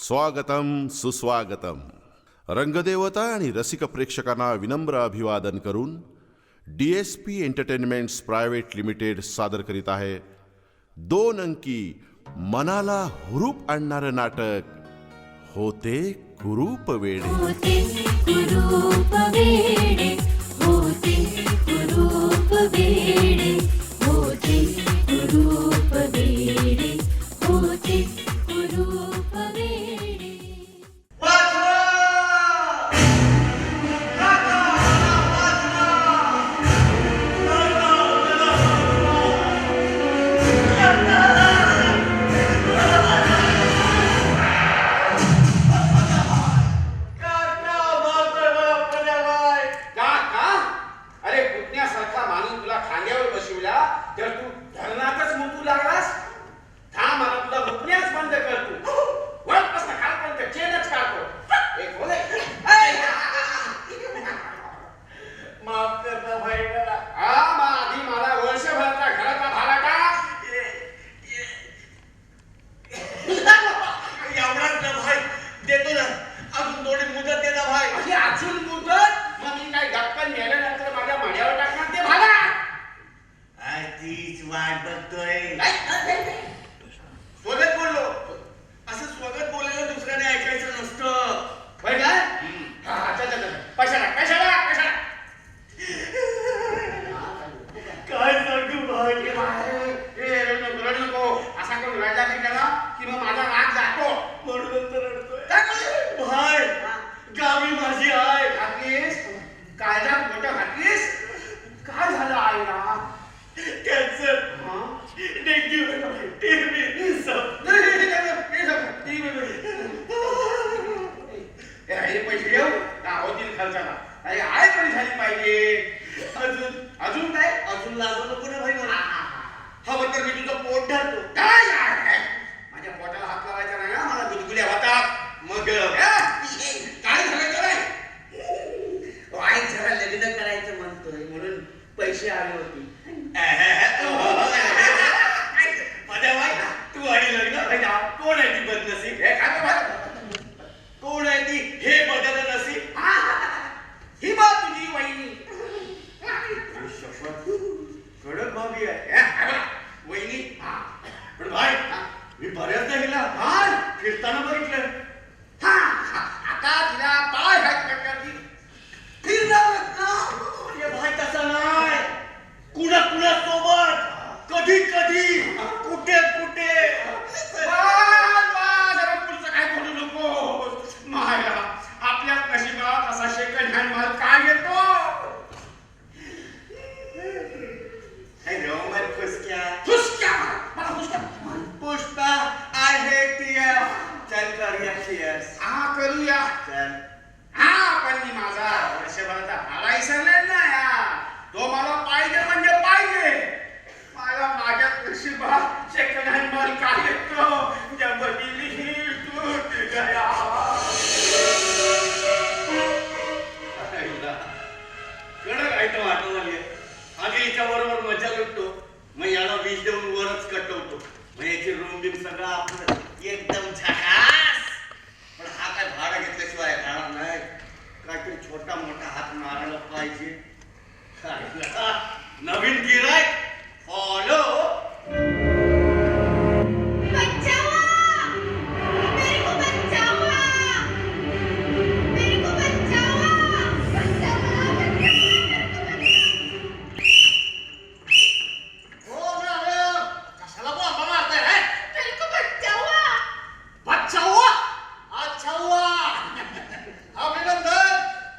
स्वागतम सुस्वागतम. रंगदेवता आणि रसिक प्रेक्षकांना विनम्र अभिवादन करून DSP एंटरटेनमेंट्स प्रायव्हेट लिमिटेड सादर करीत आहे 2 अंकी मनाला हुरूप आणणारं नाटक होते कुरूप वेडे. होते कुरूप वेडे, होते कुरूप वेडे, होते कुरूप वेडे, होते कुरूप वेडे.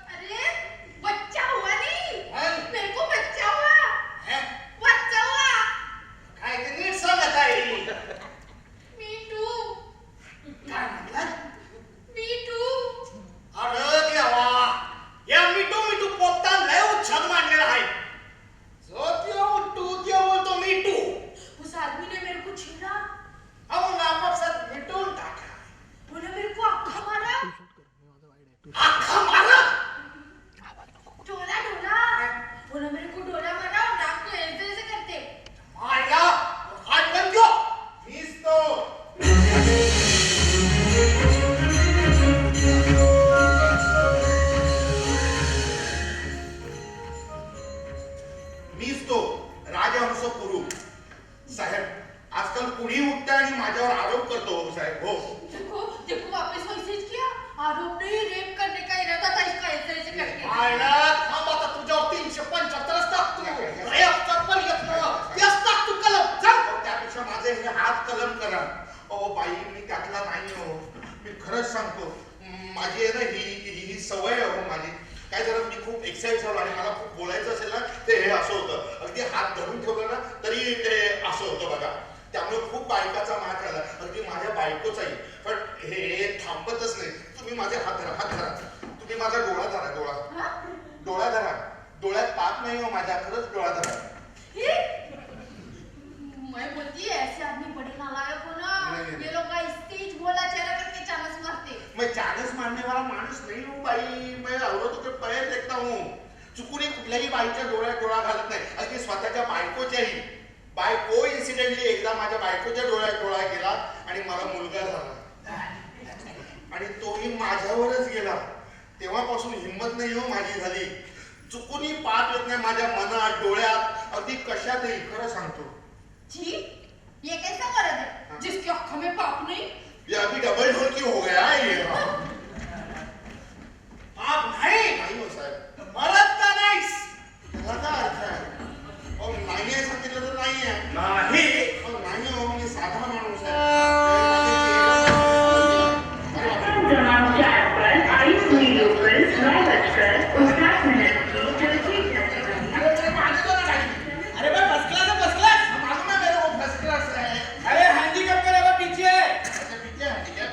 अरे बच्चा हुआ नहीं, मेरे को बच्चा हुआ. उठता आणि माझ्यावर आरोप करतो साहेब. हो देखो देखो वापस वैसेच किया आरोप नहीं रेप करने का इरादा था इसका ऐसे करके आयला थांब आता तुझ्यावर 375 असतात तू रेपचा पण घेतलं ते असतात तू कलम चल. त्यापेक्षा माझे हे हात कलम करा. ओ बाई मी त्यातला नाही हो. मी खरंच सांगतो माझी आहे ना ही सवय आहे हो माझी. काय झालं मी खूप एक्साइट झालो आणि मला खूप बोलायचं असेल ना ते हे असं होतं. अगदी हात धरून ठेवलं ना तरी ते असं होतं बघा. त्यामुळे खूप बायकाचा मार झाला. अगदी माझ्या बायकोचाही. पण हे थांबतच नाही. तुम्ही माझे हात धरा हात धरा. तुम्ही माझा डोळा धरा डोळा धरा. डोळ्यात पाप नाही हो माझ्या. खरंच डोळा धरा. मैं बोलती है ऐसे आदमी बड़े नालायक हो ना. नहीं. ये लोग का स्टेज बोला चेहरा करके चानस मारते. मैं चानस मारने वाला माणूस नहीं हूँ बाई. मैं औरतों के पैर देखता हूँ. चुकूनही कुठल्याही बाईच्या डोळ्यात डोळा घालत नाही. अगदी स्वतःच्या बायकोच्याही. बायको इन्सिडेंटली एकदा माझ्या बायकोच्या डोळ्यात डोळा गेला आणि मला मुलगा झाला आणि तोही माझ्यावरच गेला. तेव्हापासून हिंमत नाही हो माझी झाली. चुकूनही पाप येत नाही माझ्या मनात डोळ्यात अगदी कशातही. खरं सांगतो. जी ये कैसा मर्द है जिसकी आंखों में पाप नहीं. ये अभी डबल ढोल की हो गया है ये. पाप नाही हो साहेब. मरत का नाहीस त्याला काय अर्थ आहे. अहो नाही आहे सांगितलं तर नाही आहे. नाही हो मी साधा माणूस क्रमांक 4 पर आईपुरी लोकल 9:59 अरे भाई फर्स्ट क्लास मालूम है मेरे को फर्स्ट क्लास है. अरे हैंडीकैप का लेवा पीछे है. अच्छा पीछे हैंडीकैप.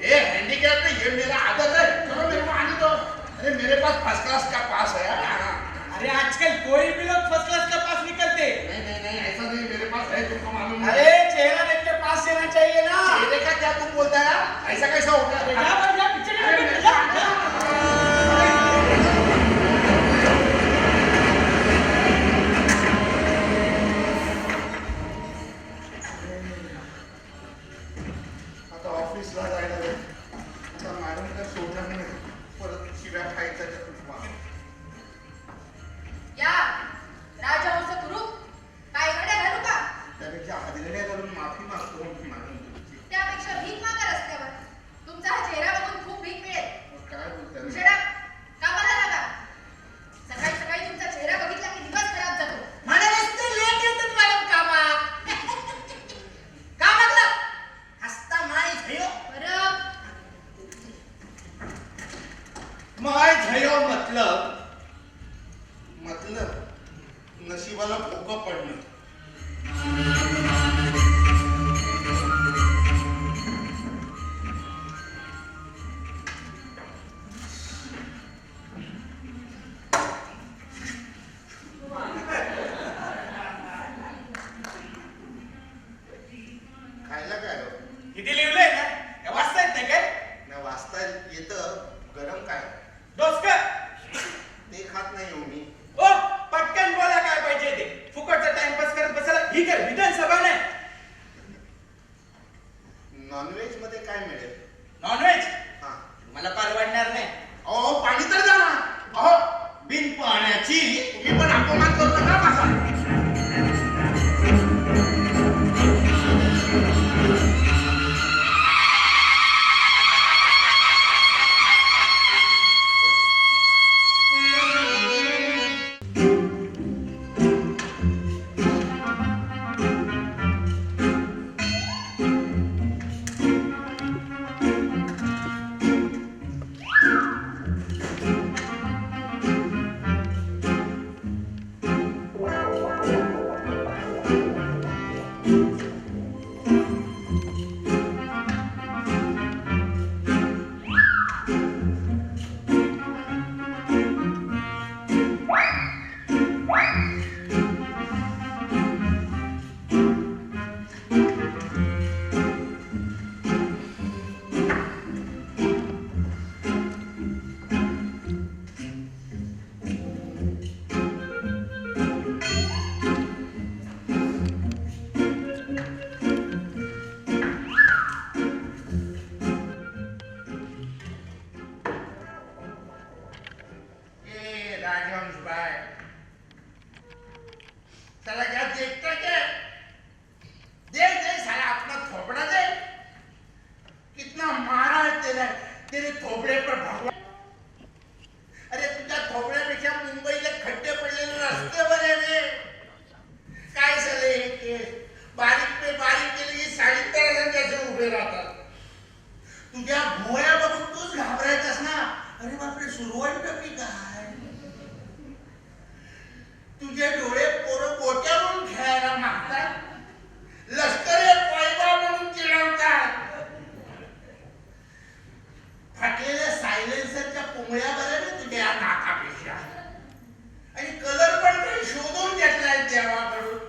ये हैंडीकैप नहीं ये मेरा आदत है. चलो मेरे को आने दो. अरे मेरे पास फर्स्ट क्लास का पास है. अरे आजकल कोई भी लोग फर्स्ट क्लास का पास निकलते. नहीं ऐसा नहीं. मेरे पास है. तुमको मालूम है. अरे चेहरा देख के पास देना चाहिए ना. चेहरे का क्या तुम बोलता है. ऐसा कैसा होता है. जा भाई जा पीछे निकल. आता ऑफिसला जायला वेळ. आता मॅडम काय सोडणार नाही. परत शिव्या खायच्या. या राजा उसे करू काय गड्या घालू का. त्यापेक्षा हादरड्या करून माफी मागतो मॅडम तुमची. त्यापेक्षा भीक मागा रस्त्यावर. तुमचा हा चेहरा बघून खूप भीक मिळेल. काय बोलताय. उशिरा कामाला लागा. सकाळी सकाळी तुमचा चेहरा बघितला की दिवस खराब जातो. म्हणे रस्ते लेट येतात मॅडम कामात. का म्हटलं हसता माय भयो. बरं माय भयो मतलब नशिबाला भोकं पडणं. खायला काय हो? किती लिहिलंय ना हे वाचता येत नाही काय. नाही वाचता येतं. गरम काय डोसका ते खात नाही हो मी. ओ पटकन बोला काय पाहिजे ते. फुकटचा टाइमपास करत बसायला ही काय विधानसभा नाही. नॉनव्हेज मध्ये काय मिळेल. नॉनव्हेज हा मला परवडणार नाही. अहो पाणी तर द्या ना. अहो बिन पाण्याची तुम्ही पण अपमान करू नका माझा. उभे राहतात. तुझ्या भुवया बघून तूच घाबरायचास ना. अरे बापरे, सुरुवात की काय? तुझे डोळे पोरं गोट्या म्हणून खेळायला मागतात, लष्करी पैबा म्हणून चिडवतात. फाटलेल्या सायलेन्सरच्या पुंगळ्या बऱ्या ना तुझ्या या नाकापेक्षा. आणि कलर पण काही शोधून घेतलाय देवाकडून.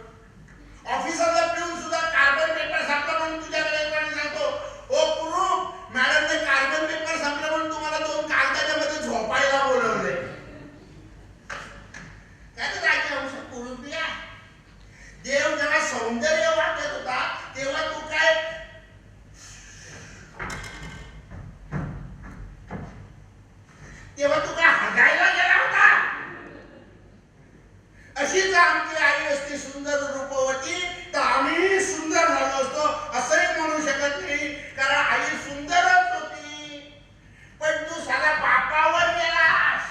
ऑफिसरला पिऊन सुद्धा कार्बन पेपर संपला म्हणून तुझ्याकडे पण सांगतो, ओ कुरूप, मॅडमने कार्बन पेपर संपला म्हणून तुम्हाला 2 कागदाच्या मध्ये झोपायला बोलवले. काय तर काय अंश कुरूपिया. देव जेव्हा सौंदर्य वाटत होता तेव्हा तू काय हगायला गेला होता. अशीच आमची आई असती सुंदर रूपवती तर आम्ही सुंदर झालो असतो असंही म्हणू शकत नाही, कारण आई सुंदरच होती. पण तू साला बापावर गेलास.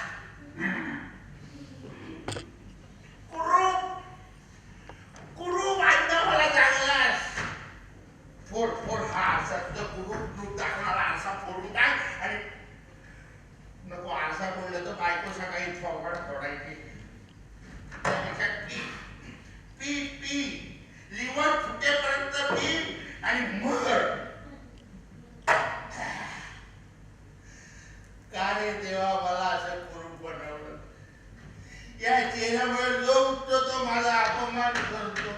कुरूप मला जागलास. फोड हा सत्य कुरूप रूप दाखवणारा आरसा फोडून टाक. आणि नको आरसा बोललं तर बायको सकाळी फॉरवर्ड फोडायची. पी लिव्हर फुटेपर्यंत पी आणि मर. का रे देवा मला असं करून बनवलं. या चेहऱ्यामुळे जो उठतो तो माझा अपमान करतो,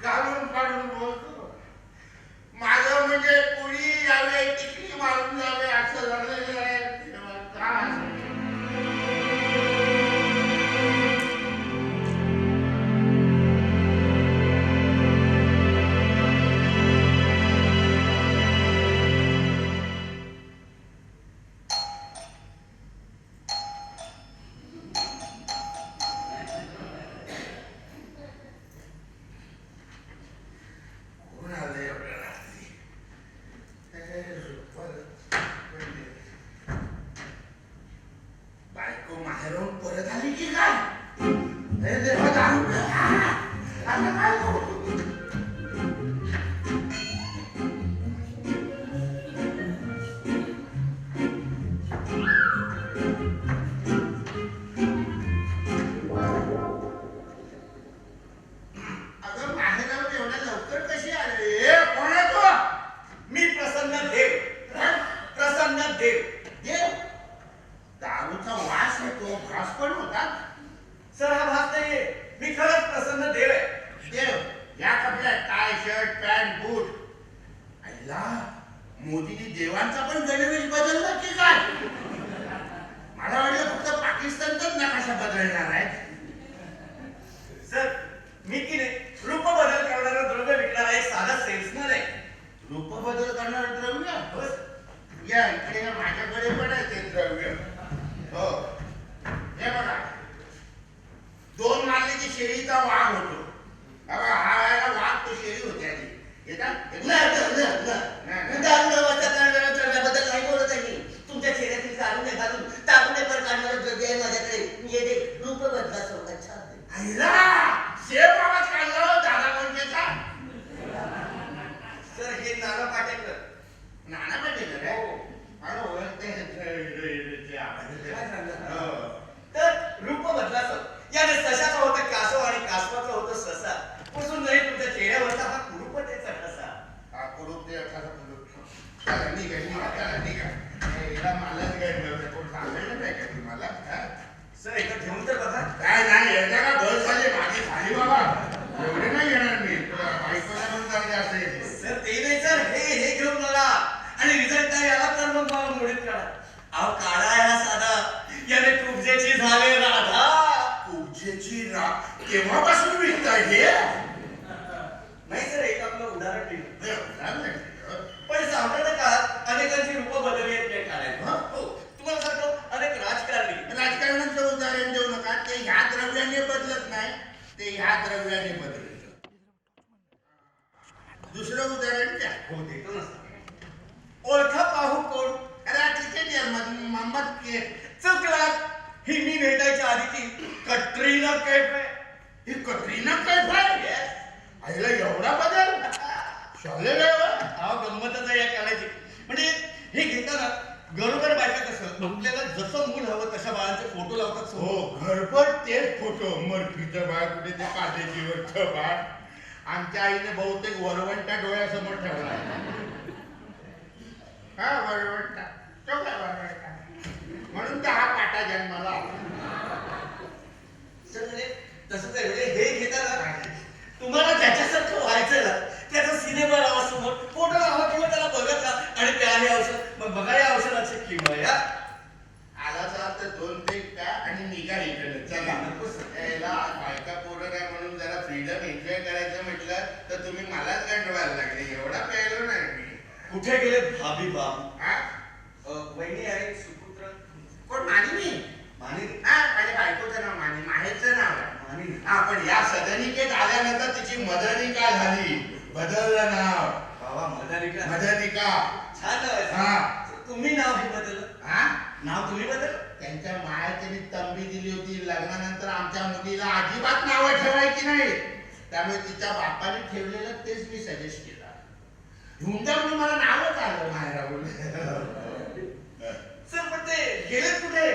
घालून काढून बोलतो. माझं म्हणजे कुणी यावे टिकली मारून जावे असं झालेलं आहे. का बायको माहेरून परत आली की काय? हे देवा दारू आता काय करू? अगं माहेरावर एवढ्या लवकर कशी आली? कोण आहे तो? मी प्रसन्न देव. प्रसन्न देव. देव दारूचा वास येतो, भास पण होता. सर हा भाग नाहीये, मी खरंच प्रसन्न देव आहे. देव या कपड्यात टाय शर्ट पॅन्ट बूट. आईला मोदींनी देवांचा पण गणवेश बदलला की काय? मला वाटलं फक्त पाकिस्तानचाच नकाशा बदलणार आहे. सर मी की नाही रूप बदल करणारा द्रव्य विकणारा एक साधा सेल्समन आहे. रूप बदल करणार द्रव्य? हो या इकडे माझ्याकडे पण आहे ते द्रव्य. हो हे बघा, 2 मारल्याची शेळीचा वाघ होतो. हा व्हायला वाघ तो शेळी होती आधी. द्रव्याबद्दल नाही बोलत आहे मी. तुमच्या चेहऱ्यातील काढून घालून तारुण्य पर काढणारं द्रव्य आहे माझ्याकडे. ये रूप बदला सोडा छान. आईला सेम आवाज काढला हो दादा कोणत्याचा. सर हे नाना पाटेकर. नाना पाटेकर आहे. मला ओळखते काय सांगता? तर रूप बदला सर याने सशाचं होतं कासव आणि कासवाचं होतं ससा. पुसून नाही तुमच्या चेहऱ्यावरचा हा कुरूपच आहे कसा. हा कुरूप ते असा कुरूप. चला निघा. हिला मलाच घडलं. कोण सांगायला नाही का तुम्हाला? सर एकदा घेऊन तर बघा. काय नाही एकदा का बस झाली माझी झाली बाबा. एवढे नाही येणार मी. बायकोला पण चांगले असेल. सर ते नाही सर हे घेऊन बघा आणि रिझल्ट काय आला तर मग मला मोडीत काढा. अहो काढा हा साधा. याने कुबजेची झाले राधा. कुबजेची केव्हापासून विकताय हे? नाही सर एक आपलं उदाहरण दिलं. नाही. पण साम्राज्य काळात अनेकांची रूप बदलली आहेत काढायला. हो तुम्हाला सांगतो अनेक राजकारणी राजकारणाचं उदाहरण देऊ नका. ते ह्या द्रव्याने बदलत नाही, ते ह्या द्रव्याने बदलत. दुसरं उदाहरण द्या. हो देतो ना. ओळखा पाहू कोण? अरे क्रिकेटर मोहम्मद के. चुकलात. ही मी भेटायच्या आधीची कटरीना कैफ आहे. ही कटरीना कैफ आहे. Yes. आईला एवढा बदल? शाले अहो कुठं मरकीचं बाळ कुठे ते काटेजीवरचं बाळ आमच्या आईने बहुतेक वरवंटा डोळ्यासमोर ठेवला हा वरवंटा तो काय वरवंटा म्हणून तर हा काटा जन्माला सर म्हणजे तसं काय म्हणजे हे घेताना तुम्हाला ज्याच्यासारखं व्हायचं ना त्याचा सिनेमा लावा समोर फोटो लावा किंवा त्याला बघत राहा आणि प्या हे औषध मग बघा या औषधाची किंमत या आला तर 2 पेग प्या आणि निघा इकडे चला याला बायका पोरं नाही म्हणून जरा फ्रीडम एन्जॉय करायचं म्हटलं तर तुम्ही मलाच गंडवायला लागले एवढा प्यायलो नाही मी कुठे गेले भाभी बाम हा वहिनी आहे सुपुत्र कोण मानिनी मानी हा माझ्या बायकोचं नाव मानी माहेरचं नाव आहे मानी हा पण या सदनिकेत आल्यानंतर तिची मदनिका झाली बदललं नाव बाबा मदानिका मदनिका छान नाव आहे हा तुम्ही नाव हे बदललं हा नाव तुम्ही बदललं त्यांच्या मायाने तंबी दिली होती लग्नानंतर आमच्या मुलीला अजिबात नावं ठेवायची नाही त्यामुळे तिच्या बापाने ठेवलेलं तेच मी सजेस्ट केलं हुंडा म्हणून मला नावच आलं माहेरावरून सर पण ते गेलेत कुठे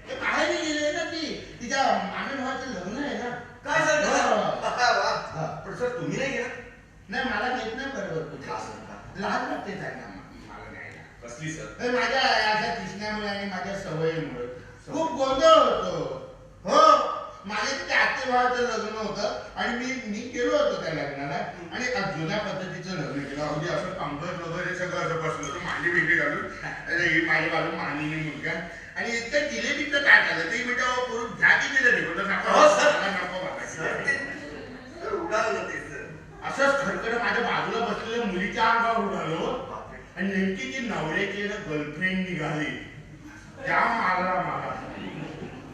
ते बाहेर गेले ना ती तिच्या मामी भावाचं लग्न आहे ना काय हो. सांगता पण सर तुम्ही नाही गेला नाही मला नेत नाही बरोबर कुठे लहान लागते त्यांना मला न्यायला कसली सर तर माझ्या अशा दिसण्यामुळे आणि माझ्या सवयीमुळे खूप गोंधळ होतो हो माझ्या तिथे आत्तेभावाचं लग्न होतं आणि मी गेलो होतो त्या लग्नाला आणि जुन्या पद्धतीचं लग्न केलं अगदी असं कंबर वगैरे सगळं असं बसलं होतं मांडी बिंडी घालून ही माझी बाजू मांडीने मुलगा आणि इतकं जिलेबीचं काय झालं ते म्हणजे पुरून घ्या की जिलेबी बोलतो नको सर उडालं ते सर असंच खडखड माझ्या बाजूला बसलेल्या मुलीच्या अंगावर उडालो आणि नेमकी ती नवऱ्याची गर्लफ्रेंड निघाली त्या मारला मला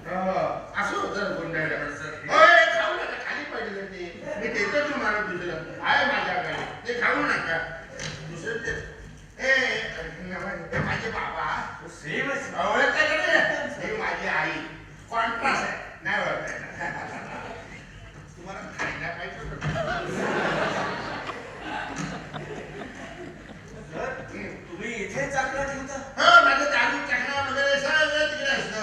असं होतं गुंडाळ्या खाऊ नका खाली पडलं ते मी देतो तुम्हाला दुसरं आहे माझ्याकडे ते खाऊ नका दुसरं ते माझे बाबा सेम हे माझी आई कॉन्ट्रास्ट आहे नाही ओळखताय तुम्हाला खायला पाहिजे तुम्ही इथे चाकला ठेवता हो माझं दारू चकणा वगैरे सगळं तिकडे असतं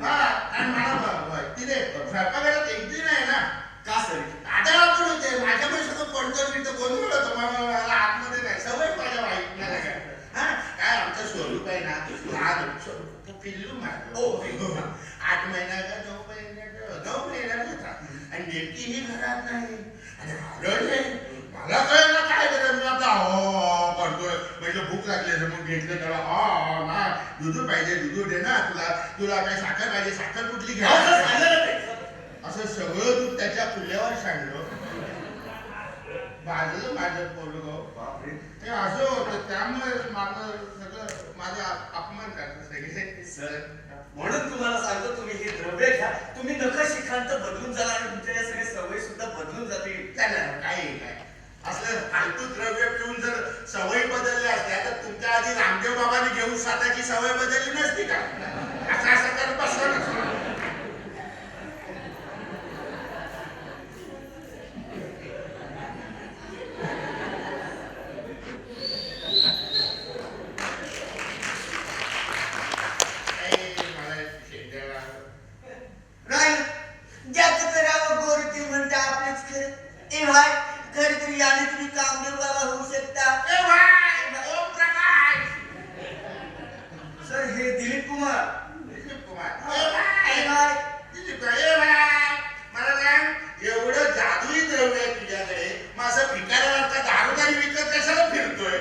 हा आणि मला तिथे स्वयंपाकघरात एकटी नाही ना का सर आधार पण होते माझ्याकडे सगळं पडतं बिडतं गोंधळ होतं मला आतमध्ये नाही सवय माझ्या वाईट नाही काय हा काय आमचं स्वरूप आहे ना लहान पिल्लू माझं 8 महिन्याचा 9 महिन्याचा होता आणि नेमकी ही घरात नाही आणि मला कळ ना काय करत मी आता हो करतोय म्हणजे भूक लागली असं मग घेतलं त्याला हा ना दूध पाहिजे दूध दे ना तुला काय साखर पाहिजे साखर कुठली घ्या असं सगळं दूध त्याच्या कुल्ल्यावर सांडलं भाजलं माझं पोरगं ते असं होतं त्यामुळे माझं सगळं माझा अपमान करतं सगळे सर म्हणून तुम्हाला सांगतो तुम्ही हे द्रव्य घ्या तुम्ही नखशिखांत बदलून जाल आणि तुमच्या या सगळ्या सवयी सुद्धा बदलून जातील त्याला काही काय असलं फालतू द्रव्य पिऊन जर सवयी बदलल्या असत्या तर तुमच्या आधी रामदेव बाबांनी घेऊन स्वतःची सवय बदलली नसती का असं करत बसलं नसतं ज्याचं करावं गोरती म्हणते आपलेच खरं ए भाई खर तरी आणि तुम्ही कामदेव बाबा होऊ शकता ए भाई ओम प्रकाश सर हे दिलीप कुमार दिलीप कुमार ए भाई दिलीप ए भाई मला सांग एवढं जादुई द्रव्य आहे तुझ्याकडे मग असं भिकाऱ्यासारखा दारूदारी विकत कशाला फिरतोय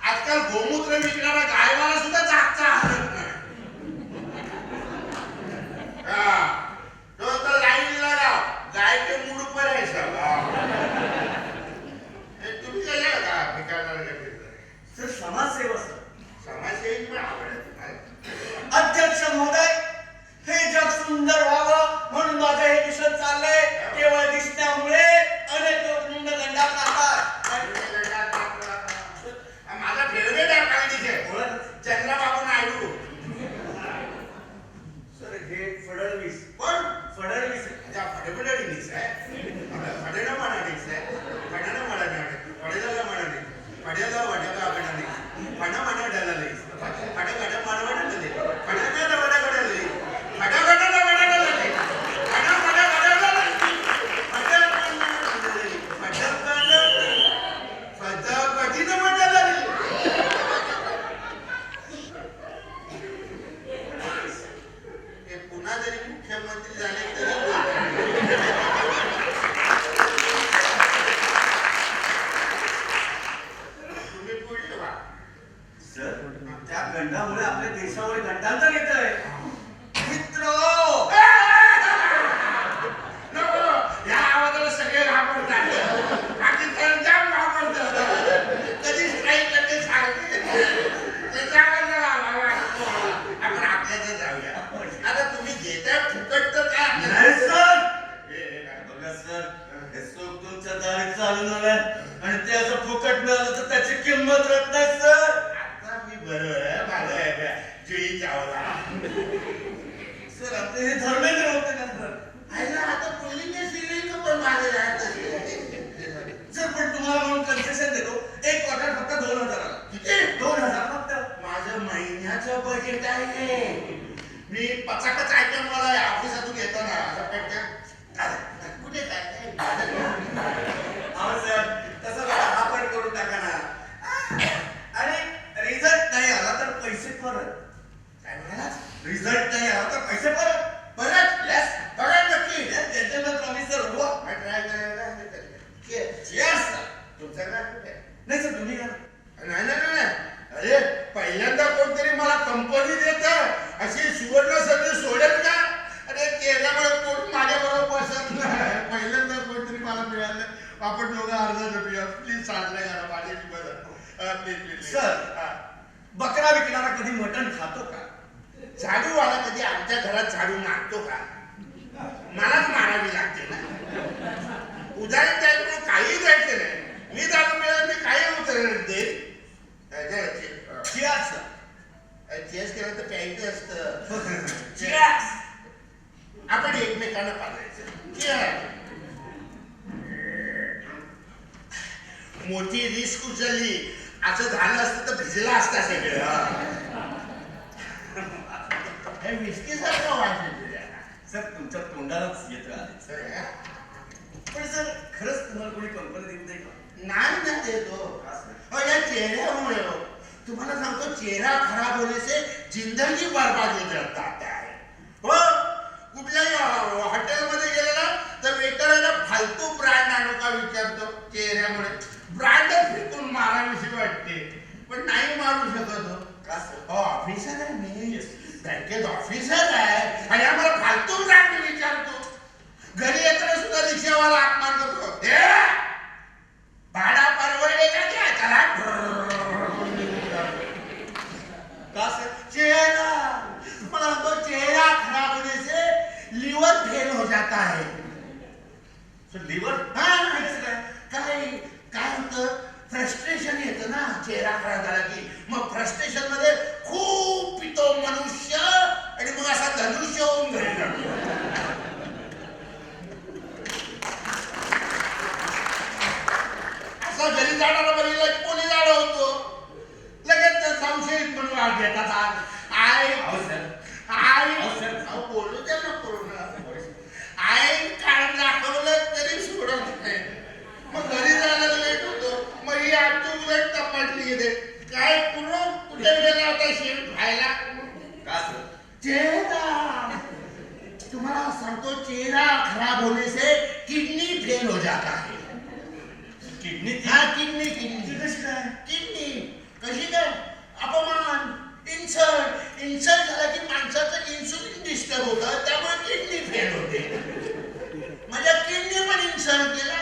आजकाल गोमूत्र विकणारा गायवाला सुद्धा जागचा हलत नाही तो तर लाईनला राव गाय के मूड पर आहे तुम्ही काय का भिकारणारा का फिरताय सर समाजसेवा सर समाजसेवी पण आवड आहे तुम्हाला अध्यक्ष महोदय हे जग सुंदर व्हावं म्हणून माझं हे मिशन चाललंय केवळ दिसण्यामुळे अनेक लोक मुंडगंडा खातात माझा फेवरेट आहे पाहिजे चंद्रबाबू नायडू सर हे फडणवीस कोण फडणवीस अच्छा फडफडणीस आहे फडणं म्हणालीस आहे फडणं म्हणाली फडेला म्हणाली फडेला वडका म्हणाली फड म्हणा डलालीस फड गड म्हणवण डले फड गड वड गडले फड गड वड गडले फड गड वड दिवसावर घंटांतर येतंय मित्र. नको, या आवाजाला सगळे घाबरतात. बाकी तर जाम घाबरतात. कधी स्ट्राईक करते सांगते. त्याच्यावर आपण आपल्याकडे जाऊया. आता तुम्ही घेताय फुकट तर काय नाही आपल्याला सर. बघा सर, हे सुख तुमच्या दारी चालून आलंय आणि ते असं फुकट मिळालं तर त्याची किंमत राहत नाही सर. आता मी बरोबर आहे. माझं आहे जुई चावला. सर आपले हे धर्मेंद्र होते ना सर. आईला आता मुलीने सिरियल पण माझे राहत सर पण तुम्हाला म्हणून कन्सेशन देतो. एक क्वार्टर फक्त 2000. किती? 2000 फक्त. माझं महिन्याचं बजेट आहे. मी पचाकच आयटम मला ऑफिसातून येतो ना असं पटकन कुठे काय अहो सर तसं बघा आपण करून टाका ना. आणि रिझल्ट नाही आला तर पैसे परत. काय म्हणाला? रिझल्ट नाही आला तर पैसे परत. परत येस परत नक्की जेंटलमॅन प्रॉमिस सर. हो ट्राय करायला येस सर. तुमचा काय कुठे नाही सर तुम्ही घ्या. नाही नाही नाही अरे पहिल्यांदा कोणतरी मला कंपनी देत अशी सुवर्ण संधी सोडेल का? अरे केल्यामुळे कोण माझ्याबरोबर बसत नाही. पहिल्यांदा कोणतरी मला मिळालं. आपण दोघं अर्धा झोपूया प्लीज. चाललंय करा माझ्याची मदत प्लीज प्लीज. सर बकरा विकणारा कधी मटण खातो का? झाडूवाला कधी आमच्या घरात झाडू मारतो का? मलाच मारावी लागते ना. उदाहरण द्यायचं काही द्यायचं नाही. मी झाडू मिळालं मी काही उतरणार देईल. Cheers, sir. चेस केलं तर प्यायचं असतं. Cheers. आपण एकमेकांना पाजायचं. Cheers. मोठी रिस्क उचलली असं झालं असतं तर भिजला असता सगळं. हे विस्की सारखं वाटत सर तुमच्या तोंडालाच येतं आधीच. पण सर खरंच तुम्हाला कोणी कंपनी देत नाही का? नाही ना देतो. या चेहऱ्यामुळे हो. तुम्हाला सांगतो चेहरा खराब होने से जिंदगी बर्बाद हो जाता है. हो कुठल्याही हॉटेलमध्ये गेलेला तर वेटरला फालतू ब्रँड आणू का विचारतो. चेहऱ्यामुळे ब्रँडच फेकून मारावीशी वाटते पण नाही मारू शकत हो. का ऑफिसर आहे मी. बँकेत ऑफिसर आहे आणि आम्हाला फालतू ब्रँड विचारतो. घरी येताना सुद्धा रिक्षावाला अपमान करतो. भाडा परवडे का क्या चला. का सर? चेहरा मला तो चेहरा खराब होने से लिवर फेल हो जाता है. सर लिव्हर काय होतं फ्रस्ट्रेशन येतं ना चेहरा खराब झाला की. मग फ्रस्ट्रेशन मध्ये खूप पितो मनुष्य आणि मग असा धनुष्य होऊन घरी जातो. असा घरी जाणारा बघितला की कोणी जाणं होतो लगेच संशयित म्हणून आग घेतात. बोलू द्या ना पूर्ण. कारण दाखवलं तरी सोडत नाही. मग घरी जायला लेट होतो. मग ही आमची उलट तपासली गेले. काय पूर्ण कुठे गेला होता शेण खायला. का सर? चेहरा तुम्हाला सांगतो चेहरा खराब होने से किडनी फेल हो जाता है. किडनी किडनी कशी काय? किडनी कशी काय? अपमान इन्सल्ट झाला की माणसाचं इन्सुलिन डिस्टर्ब होतं त्यामुळे किडनी फेल होते. माझ्या किडनी पण इन्सल्ट केला.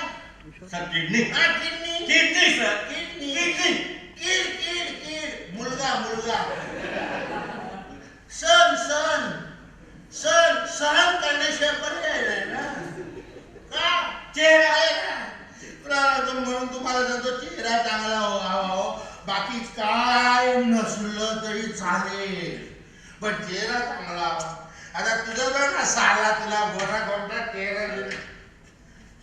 Sir kidney kidney kidney sir kidney kidney कीड कीड कीड मुलगा सण सहन करण्याशिवाय पर्याय नाही ना. का चेहरा आहे ना. म्हणून तुम्हाला सांगतो चेहरा चांगला हो. बाकी काय नसलं तरी चालेल पण चेहरा चांगला. आता तुझं बघ ना साला तुला गोरा चेहरा.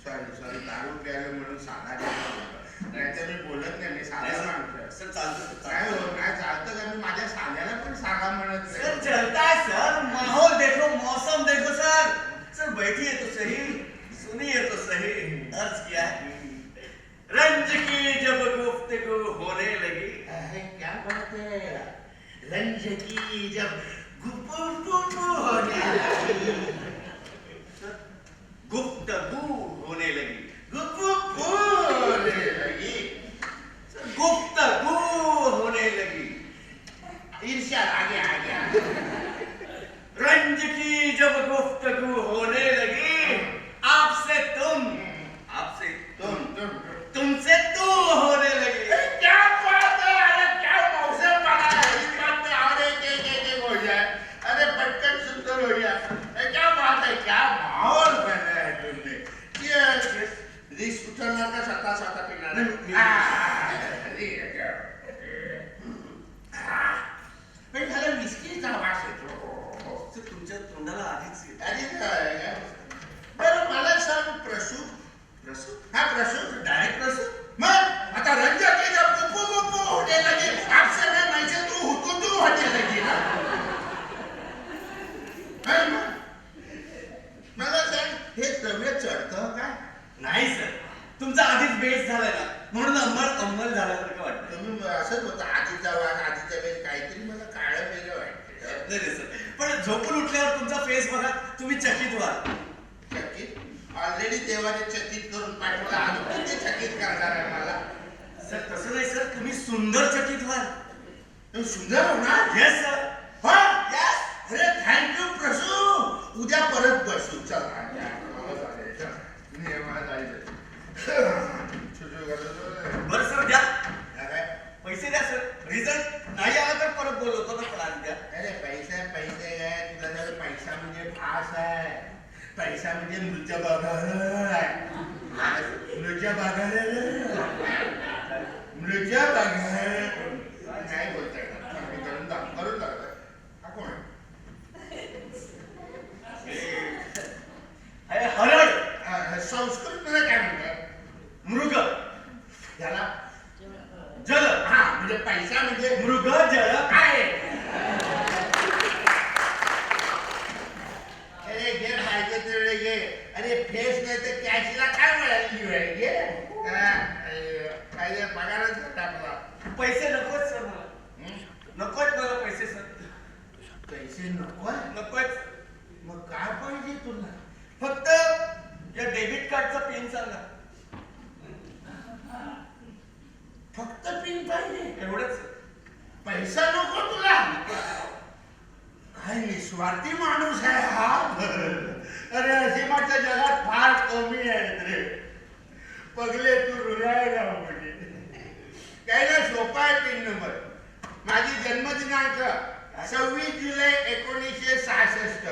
सॉरी दारू प्यायला म्हणून साला नाही तर मी बोलत नाही. मी साला म्हणतो. सर चालतं काय हो काय चालतं का? मी माझ्या साल्याला पण साला म्हणत सर नाही. चलता है सर. माहौल देखो मौसम देखो सर. सर बैठिए तो सही सुनिए तो सही. अर्ज किया है रंज की जब गुफ्तगू होने लगी. अरे क्या बोलते रंज की जब गुफ्तगू होने लगी. गुफ्तगू होने लगी. गुफ्तगू होने लगी. गुफ्तगू होने लगी. ईर्ष्या आगे तुम्ही असंच होतं आधीच्या वेळेस काहीतरी मला काळं वेगळं वाटतं. नाही रे सर, पण झोपून उठल्यावर तुमचा फेस बघा, तुम्ही चकित व्हाल. चकित ऑलरेडी देवाने चकित करून पाठवला, अजून ते चकित करणार आहे मला. सर तसं नाही सर, तुम्ही सुंदर चकित व्हाल. तुम्ही सुंदर होणार. Yes sir. अरे थँक्यू प्रसू. उद्या परत बसू. चला बरं सर, द्या काय? पैसे द्या सर. रिझल्ट नाही आला तर परत बोलवतो ना, प्लॅन द्या. अरे पैसे काय तुला जर पैसा म्हणजे फास आहे. पैसा म्हणजे मृत्य बघायला नाही बोलताय करून लागत. हा कोण अरे हरड, संस्कृत मध्ये काय म्हणतात? मृग, त्याला जल. हा म्हणजे पैसा म्हणजे मृग जल काय? अरे घे पाहिजे तेवढे घे. अरे फेस नाही तर कॅशला काय मिळाली घे. पाहिजे पगारच टाकला. पैसे नकोच सर मला. नकोच मला पैसे सर. पैसे नको. नकोच. मग काय पाहिजे तुला? फक्त या डेबिट कार्डचा पिन सांगा. फक्त पिन पाहिजे. एवढंच. पैसा नको तुला? काय निस्वार्थी माणूस आहे हा. अरे असीमाच्या जगात फार कमी आहेत रे. पगले तू हृदयाला म्हणजे काय ना सोपा आहे. पिन नंबर माझी जन्मदिनांक 26 जुलै 1966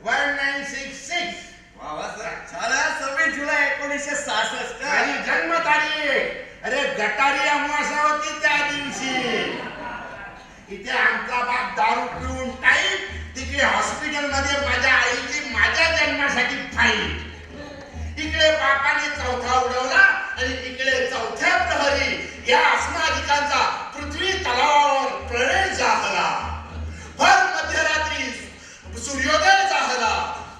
1966. वा वा सर, छान आहे. 26 जुलै 1966 माझी जन्मतारीख. अरे गटारी अमावस्या होती त्या दिवशी. इथे आमचा बाप दारू पिऊन टाईप, तिकडे हॉस्पिटलमध्ये माझ्या आईची माझ्या जन्मासाठी फाईट. इकडे बापाने चौथा उडवला आणि इकडे चौथ्या प्रहरी या अस्मादिकांचा पृथ्वी तलावावर प्रवेश झाला. भर मध्यरात्री सूर्योदय झाला.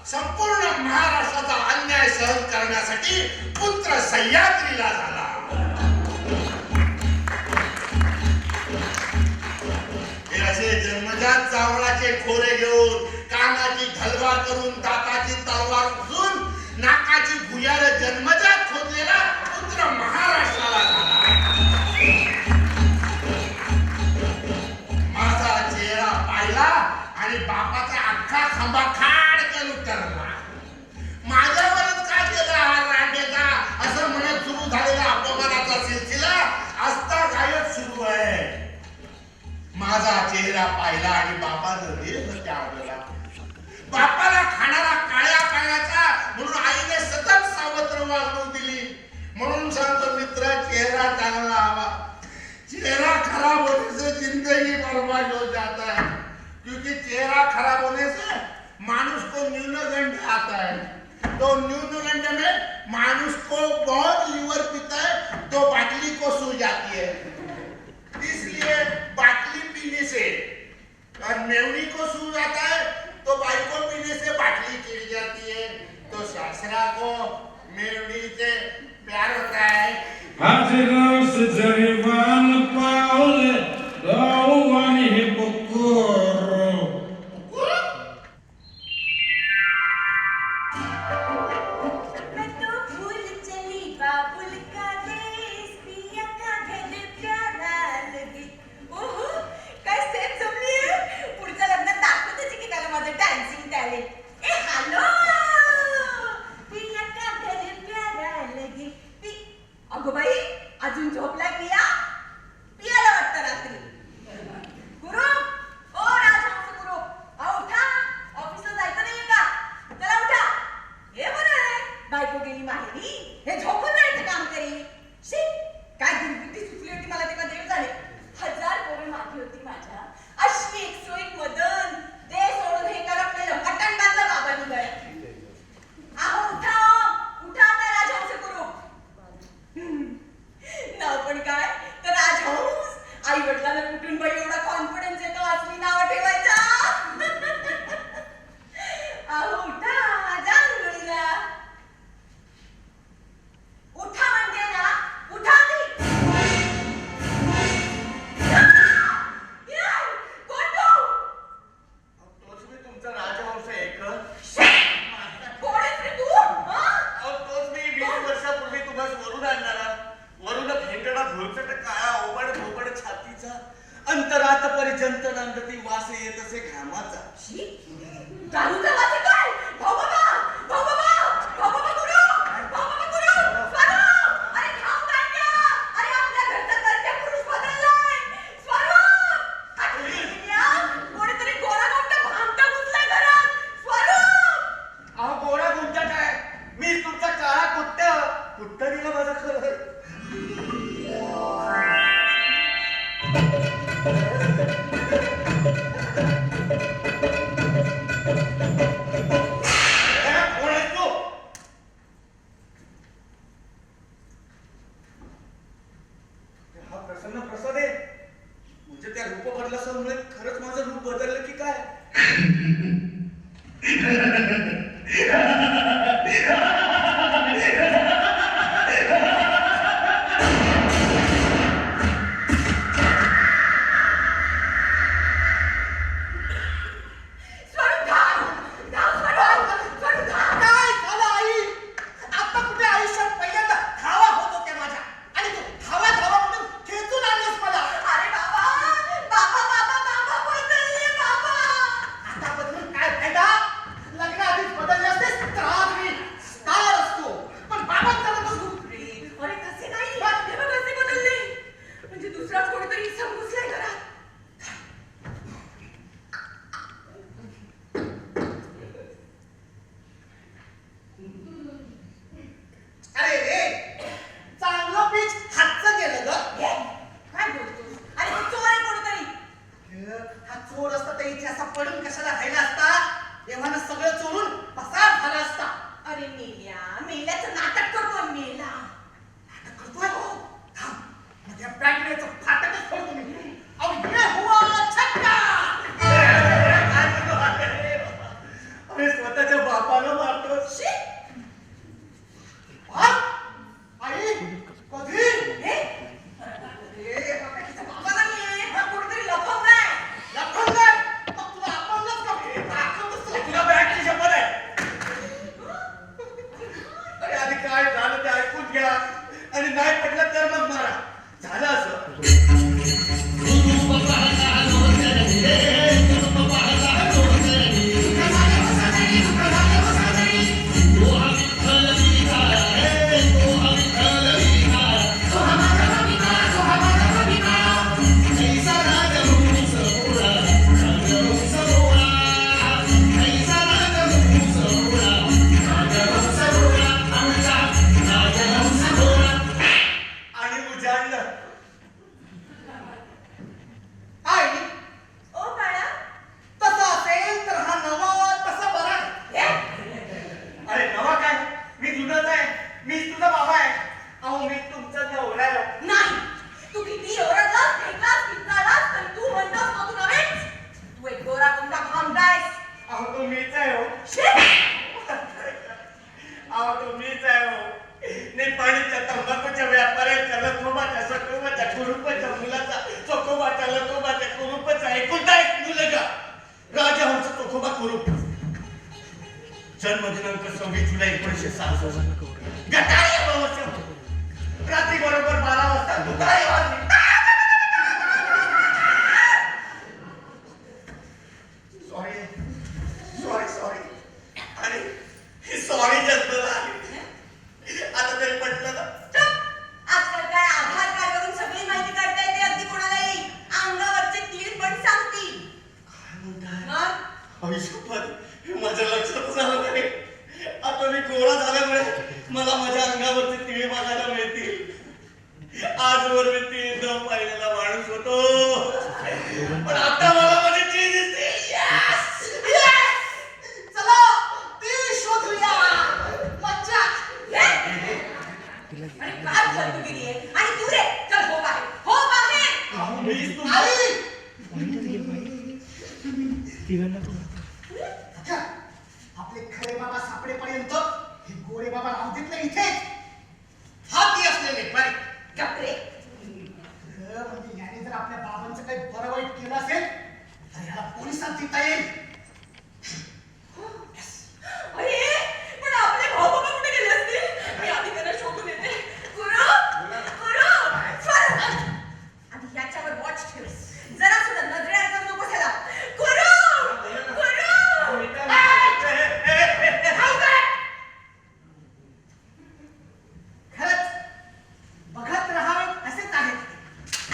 संपूर्ण महाराष्ट्राचा अन्याय सहन करण्यासाठी पुत्र सह्याद्रीला झाला. हे असे जन्मजात चावळाचे खोरे घेऊन, कानाची ढलवार करून, दाताची तलवार उचलून, नाकाची भुयार जन्मजात खोदलेला पुत्र महाराष्ट्राला झाला. माझा चेहरा पाहिला आणि बापाचा अख्खा खांबा खाडकन उतरला. माझ्यावरच काय केला हा रांडेचा, असं म्हणत सुरू झालेला अपमानाचा सिलसिला आजता गायब सुरू आहे. माझा चेहरा पाहिला आणि बापाचं देह त्यावला. बापाला खाणारा काळ्या पाण्याचा म्हणून आईने सतत सावत्र वागणूक दिली. म्हणून सांगतो मित्र, चेहरा चांगला हवा. चेहरा खराब होने से जिंदगी बर्बाद हो जाता है, क्योंकि चेहरा खराब होने से मानुष को न्यूनगंड आता है. तो न्यूनगंड में मानुष को बहुत लीवर पीता है तो बाटली को सूझ जाती है. इसलिए बाटली पीने से और मेवनी को सूझ जाता है तो बाई को पीने से बाटली चिढ़ जाती है. तो सासरा को मेवनी से प्यार होता है. Haziros Jarivan Paul Dawan Hipokoro. मैं तो भूल चली बाबुल का देश, पिया का घर प्यारा लगे. ओहो, काय स्टेप जमलीये. पुढच्या लग्नात दाखवते की त्याला माझं डान्सिंग टॅलेंट. ए हॅलो, पिया का घर प्यारा लगे. अगो बाई, अजून झोपलाय पिया? अंतरात पर्यंत नांदती वास येत असे घामाचा. शी, दारूचा वास येतोय. भाऊ बाबा, भाऊ बाबा, भाऊ बाबा गुरु, भाऊ बाबा गुरु, स्वरूप, अरे धाव काढ्या. अरे आपल्या घरचा कर्त्या पुरुष बदललाय. स्वरूप, अटलेल्या, कोणीतरी गोरा गोमटा भामटा घुसलाय घरात. स्वरूप, अहो गोळा गुंता काय, मी तुमचा काळा कुट्ट दिला माझा खरं. कोण आहेस तू? हा प्रसन्न प्रसाद आहे. म्हणजे त्या रूप बदलामुळे खरंच माझं रूप बदललं की काय? स्वरूप धाव. धाव स्वरूप, स्वरूप धाव. काय झालं आई? आता कुठे आयुष्यात पहिल्यांदा धावा होत होत्या माझ्या आणि तू धावा धावा म्हणून खेचून आणलंस मला. अरे बाबा, बाबा, बाबा, बाबा बदलले बाबा. आता बदलून काय फायदा? लग्नाआधीच बदलले असतेस तर आज मी स्टार असतो. पण बाबांचा नको तू. अरे तसे नाही, हे बघ कसे बदलले. म्हणजे दुसराच कोणीतरी इसम घुसलाय घरात. अरे रे, चांगलं पीच हातचं गेलं ग. हे, काय बोलतोस? अरे तो चोर आहे कोणीतरी. हा चोर असता तर इथे असा पडून कशाला राहिला असता? तेव्हा सगळं चोरून पसार झाला असता. अरे मेल्याचं नाटक करतोय मेला. नाटक करतोय हो. थांब, मग या बॅटरीचं फाटकच फोडतो मी. अब ये हुआ छक्का. अरे स्वतःच्या बापाला मारतो. शी. बाप? आई, कधी? हे? अरे बाबा, तिचा बाबा नाहीये. हा कोणीतरी लपवलाय. लपवलंय? मग तुला आपणच का? दाखवतच तुला. तुला बॅगची शपथ आहे. अरे आधी काय झालं ते ऐकून घ्या आणि नाही पटलं तर मग मारा. झालं असं. आणि उजाडलं. आई, ओ बाळा. तसं असेल तर हा नवा तसा बरा. हे? अरे नवा काय, मी जुनाच आहे. मीच तुझा बाबा आहे. अहो मी तुमचा नवरा आहे. नाही. तू किती ओरडलास, फेकलास, पिंजरालास, तरी तू म्हणतोस तो तू नव्हेच. तू एक गोरा गुंडा भामटायस. अहो तो मीच आहे हो. अहो तो मीच आहे हो. नेपाळीच्या तंबाखूच्या व्यापाऱ्याच्या लखोबाच्या सखोबाच्या कुरुपाच्या मुलाचा चोखोबाच्या लखोबाच्या कुरुपाचा एकुलता एक मुलगा राजहंस चोखोबा कुरुप. जन्म दिनांक 26 जुलै 1966. गटारी अमावस्या. रात्री बरोबर 12 वाजता दुधारी वाजली. Sorry sorry sorry. आणि ही सॉरी जन्म झाली. आता तरी पटलं ना. चुप. आजकाल काय आधार कार्डवरून सगळी माहिती काढता येते अगदी कोणालाही. अंगावरचे तीळ पण सांगतील. काय म्हणताय? मग आयुष्यभर हे माझ्या लक्षातच आलं नाही. आता मी गोळा झाल्यामुळे मला माझ्या अंगावरचे तिळे बघायला मिळतील. आजवर मी तीळ न पाहिलेला माणूस होतो, पण आता मला माझी तीळ दिसते. Yes! चला, ती शोधूया. मज्जा. हे? आणि काय फालतूगिरी आहे? आणि तू रे, चल हो बाहेर. हो बाहेर. मीच तुमचा- आई! अच्छा, आपले खरे बाबा सापडेपर्यंत हे गोरे बाबा राहू देत नाही इथे. हाती असलेले बरे. गप रे. म्हणजे याने जर आपल्या बाबांचं काही बरं वाईट केलं असेल तर याला पोलिसात देता येईल. अरे, पण आपले भाऊ बाबा कुठे गेले असतील? मी आधी त्यांना शोधून येते. गुरु, गुरु, स्वरूप. आधी याच्यावर वॉच ठेव. जर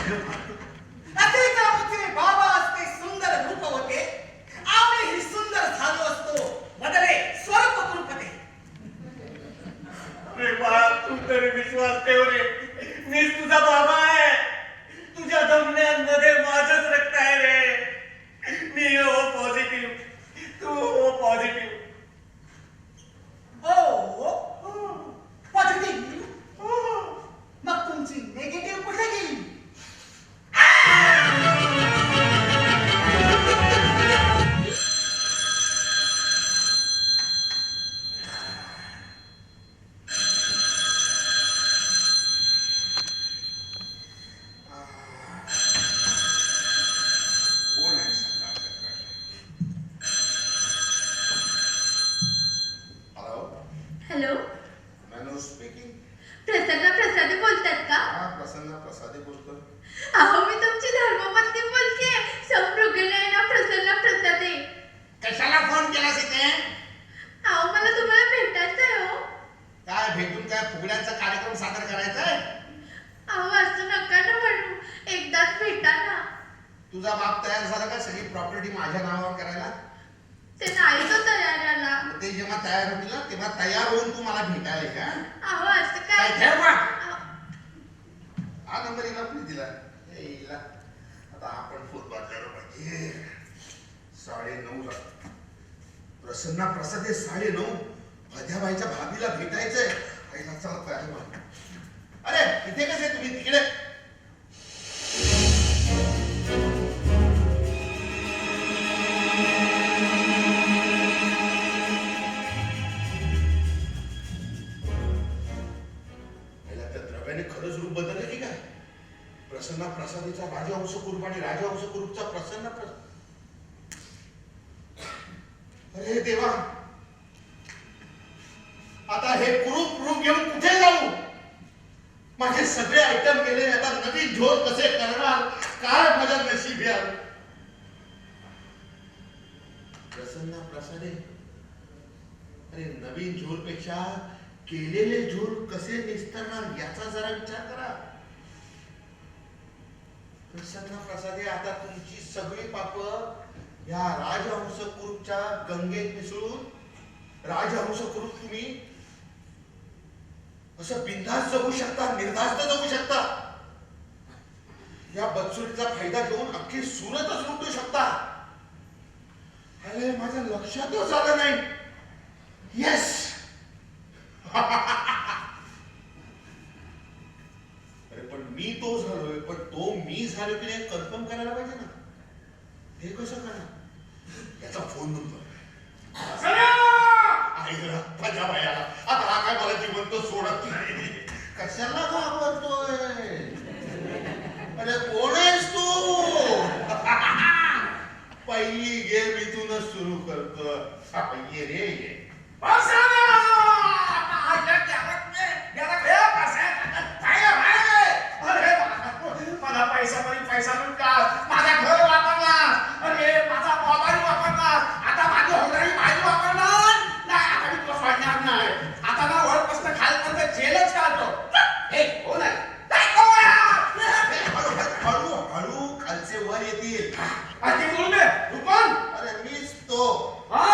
असे जाऊचे बाबा असते सुंदर रूप होते आम्ही सुंदर झालो असतो बदले स्वरूप कृपते. अरे बाळा तू तरी विश्वास ठेव रे, मीच तुझा बाबा आहे. तुझ्या धमन्यांमध्ये माझंच रक्त आहे रे. मी ओ पॉझिटिव्ह, तू ओ पॉझिटिव्ह. पॉझिटिव्ह मग तुमची नेगेटिव्ह कुठे गेली? कोण आहे सकाळ सकाळ? Hello, hello, Mano speaking. Prasanna Prasade बोलतात का? हा, प्रसन्न प्रसादे बोलतो. अहो मी तुमची धर्मपत्नी बोलते, संप्रज्ञाना प्रसन्न प्रसादे. कशाला फोन केलास इथे? अहो मला तुम्हाला भेटायचं आहे हो. काय भेटून काय फुगड्यांचा कार्यक्रम सादर करायचा आहे? अहो असं नका ना म्हणू, एकदाच भेटा ना. तुझा बाप तयार झाला का सगळी प्रॉपर्टी माझ्या नावावर करायला? ते नाही तो तयार आला. मग ते जेव्हा तयार होतील ना तेव्हा तयार होऊन तू मला भेटायला ये का? अहो असं काय काय? ठेव बा. अहो, हा नंबर हिला कोणी दिला? हे हिला. आता आपण फुटबॉल खेळलो पाहिजे. 9:30 ला प्रसन्ना प्रसादे 9:30 भद्याबाईच्या भाभीला भेटायचंय. आईला चला तयार व्हा. अरे इथे कसे तुम्ही तिकडे? पहिला त्या द्रव्याने खरंच रूप बदललं की काय? प्रसन्ना प्रसादेचा राजहंस कुरूप आणि राजहंस कुरूपचा प्रसन्न प्रसाद. अरे देवा, आता हे कुरूप रूप घेऊन कुठे जाऊ? माझे सगळे आयटम गेले. आता नवीन झोल कसे करणार? काय माझ्या नशीब यार. प्रसन्ना प्रसादे, अरे नवीन झोल पेक्षा केलेले झोल कसे निस्तरणार याचा जरा विचार करा. प्रसन्न प्रसादे, आता तुमची सगळी पाप या राजहंस कुरूपच्या गंगेत मिसळून राजहंस कुरूप तुम्ही असं बिनधास्त जगू शकता, निर्धास्त जगू शकता. या बदसुरीचा फायदा घेऊन अख्खी सुरतच लुटू शकता. अरे माझ्या लक्षातच आलं नाही. येस. अरे पण मी तो झालोय, पण तो मी झालो की नाही कन्फर्म करायला पाहिजे ना. हे कसं करणार? याचा फोन नंबर माझ्या बायाला. आता हा काय मला जिवंत सोडत नाही. कशाला घाबरतोय? अरे कोण आहेस तू? पहिली गेम इथूनच सुरू करतो. ये रे ये. मला पैसा लुटला, माझा घर वापरला, अरे माझा मोबाईल वापरला, आता माझी होणारी भाजी वापरणार नाही. आता मी तुला सोडणार नाही. आता ना वरपासून खालपर्यंत जेलच काढतो. हे कोण आहे? हळू हळू खालचे वर येतील. अरे बोल बे, तू कोण? अरे मीच तो. हा?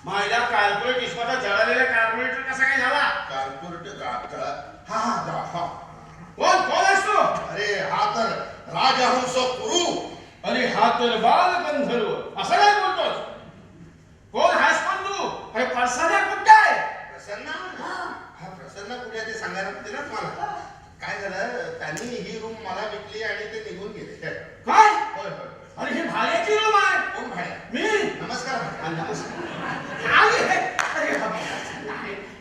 माझ्या कार्पोरेट इस्माचा जळालेला कार्पोरेटर कसा काय झाला? कार्पोरेट हा. कोण आहेस तू? अरे हा तर राजहंस कुरूप. अरे हा तर बाल गंधर्व. असं काय बोलतोस? कोण आहेस पण तू? अरे प्रसन्न कुठे आहे? प्रसन्ना? हा प्रसन्ना कुठे आहे ते सांगायला होते ना तुम्हाला. काय झालं, त्यांनी ही रूम मला विकली आणि ते निघून गेले. काय? होय होय. अरे हे भाड्याची रूम आहे. कोण भाड्या? मी. नमस्कार भाड्या.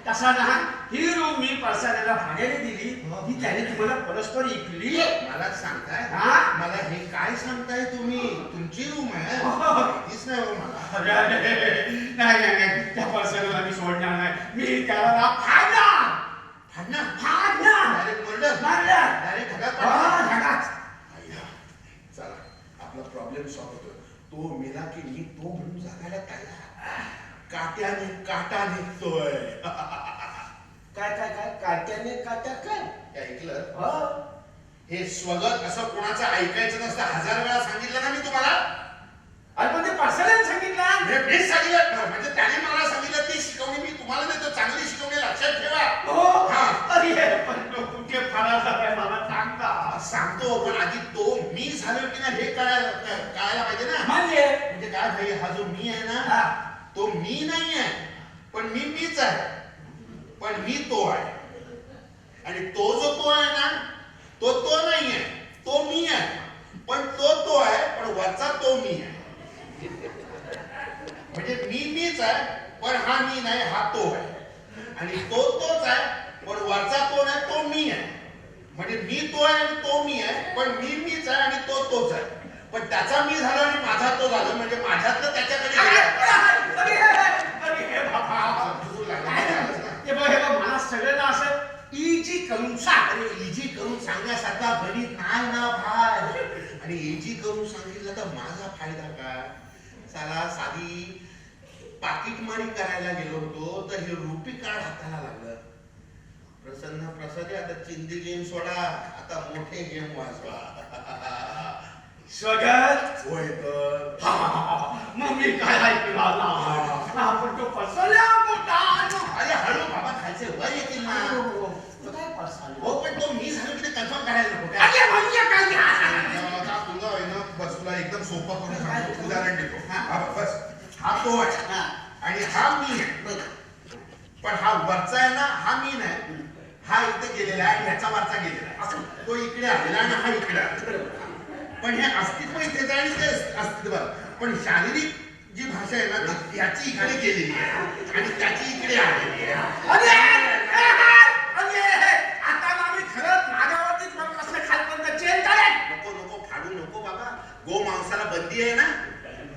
तसा ना ही रूम मी प्रसादाला भाड्याने दिली, ही त्याने तुम्हाला परस्पर विकली. मला सांगताय? हा? मला हे काय सांगताय तुम्ही? तुमची रूम आहे? माहितीच नाही हो मला. अरे नाही, त्या प्रसादाला मी सोडणार नाही. मी त्याला ना फाडणार. Direct murder. डायरेक्ट ढगात. चला आपला प्रॉब्लेम सॉल्व्ह होतो. तो मेला की मी तो म्हणून जगायला तयार. काट्याने काटा निघतोय. काय काट्याने काट्या काय ऐकलं? हे स्वगत असं कोणाचं ऐकायचं नसतं. 1000 वेळा सांगितलं ना मी तुम्हाला. अरे पण ते पर्सनल सांगितलं. मीच सांगितलं म्हणजे त्याने मला सांगितलं. ती शिकवणी मी तुम्हाला देतो. चांगली शिकवणी लक्षात ठेवा. हो. हा. अरे पण तुमचे फराळा काय मला सांगता. सांगतो पण आधी तो मी झालो की नाही हे कळायला पाहिजे ना. म्हणजे काय भाई हा जो मी आहे ना तो मी नाही आहे पण मीच आहे. पण मी तो आहे आणि तो जो तो आहे ना तो नाही आहे. तो मी आहे पण तो आहे पण वरचा तो मी आहे. म्हणजे मीच आहे पण हा मी नाही हा तो आहे आणि तोच आहे पण वरचा तो नाही तो मी आहे. म्हणजे मी तो आहे आणि तो मी आहे पण मीच आहे आणि तोच आहे. पण त्याचा मी झाला आणि माझा तो झाला म्हणजे माझ्यातलं त्याच्याकडे मला सगळं ना असं इजी करून सांग. अरे इजी करून सांगण्यासारखा गणित नाही ना भाई. आणि इजी करून सांगितलं तर माझा फायदा काय. साला साधी पाकिटमारी करायला गेलो होतो तर हे रुपी कार्ड हाताला लागलं. प्रसन्न आता चिंदी गेम सोडा आता मोठे गेम वाजवा. स्वगत होय तर मग मी काय ऐकला आपण तो पसरल्या मोठा. अरे हळू बाबा खायचे वर येतील ना. हो पण तो मी झालो की कन्फर्म करायला नको काय. आता तुझा आहे ना बस तुला एकदम सोपं करून सांगतो. उदाहरण देतो. हा बस हा तो आहे आणि हा मी आहे. पण हा वरचा आहे ना हा मी नाही. हा इथे गेलेला आहे ह्याचा वरचा गेलेला आहे. असं तो इकडे आलेला आणि हा इकडे आलेला. पण हे अस्तित्व इथेच आहे आणि ते अस्तित्व. पण शारीरिक जी भाषा आहे ना ती याची इकडे गेलेली आहे आणि त्याची इकडे आलेली आहे. आता आम्ही खरंच माझ्यावरतीच मग असलं खालपर्यंत चेन काढेल. नको फाडू नको बाबा. गो मांसाला बंदी आहे ना.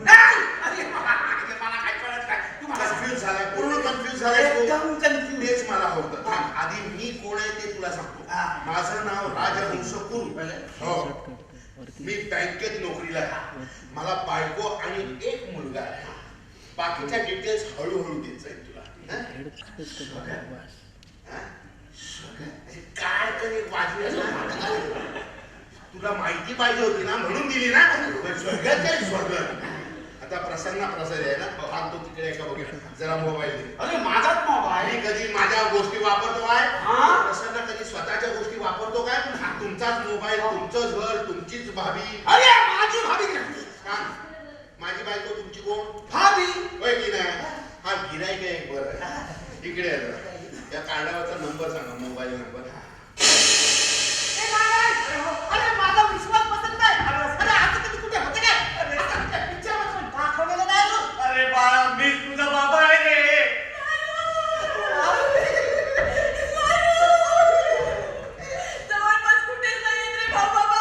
मला काय कळत काय तुम्हाला कन्फ्युज झालाय पूर्ण कन्फ्युज झालाय. एकदम confused. तेच मला होतं. थांब, आधी मी कोण आहे ते तुला सांगतो. माझं नाव राजहंस कुल. हो मी बँकेत नोकरीला आहे. मला बायको आणि एक मुलगा आहे. बाकीच्या डिटेल्स हळूहळू देत जाईल तुला. काय तरी वाजवेल. तुला माहिती पाहिजे होती ना म्हणून दिली ना. स्वर्गात आहे स्वर्गात. आता प्रसन्न आहे ना सांगतो तिकडे एका बघ जरा मोबाईल दे. अरे माझाच मोबाईल. आणि कधी माझ्या गोष्टी वापरतो काय. प्रसन्न कधी स्वतःच्या गोष्टी वापरतो काय. तुमचाच मोबाईल तुमचंच घर तुमचीच भाभी. अरे माझी भाभी माझी बायको तुमची कोण भाभी होय की नाही. हा गिराईक आहे बरं इकडे आहे जरा. त्या कार्डावरचा नंबर सांगा मोबाईल नंबर. अरे माझा विश्वास बसत नाही. अरे असं कधी कुठे होते काय पिक्चर मध्ये दाखवलेलं नाही अजून. अरे बाळा मी तुझा बाबा आहे रे. जवळपास कुठेच नाही येत रे भाऊ बाबा.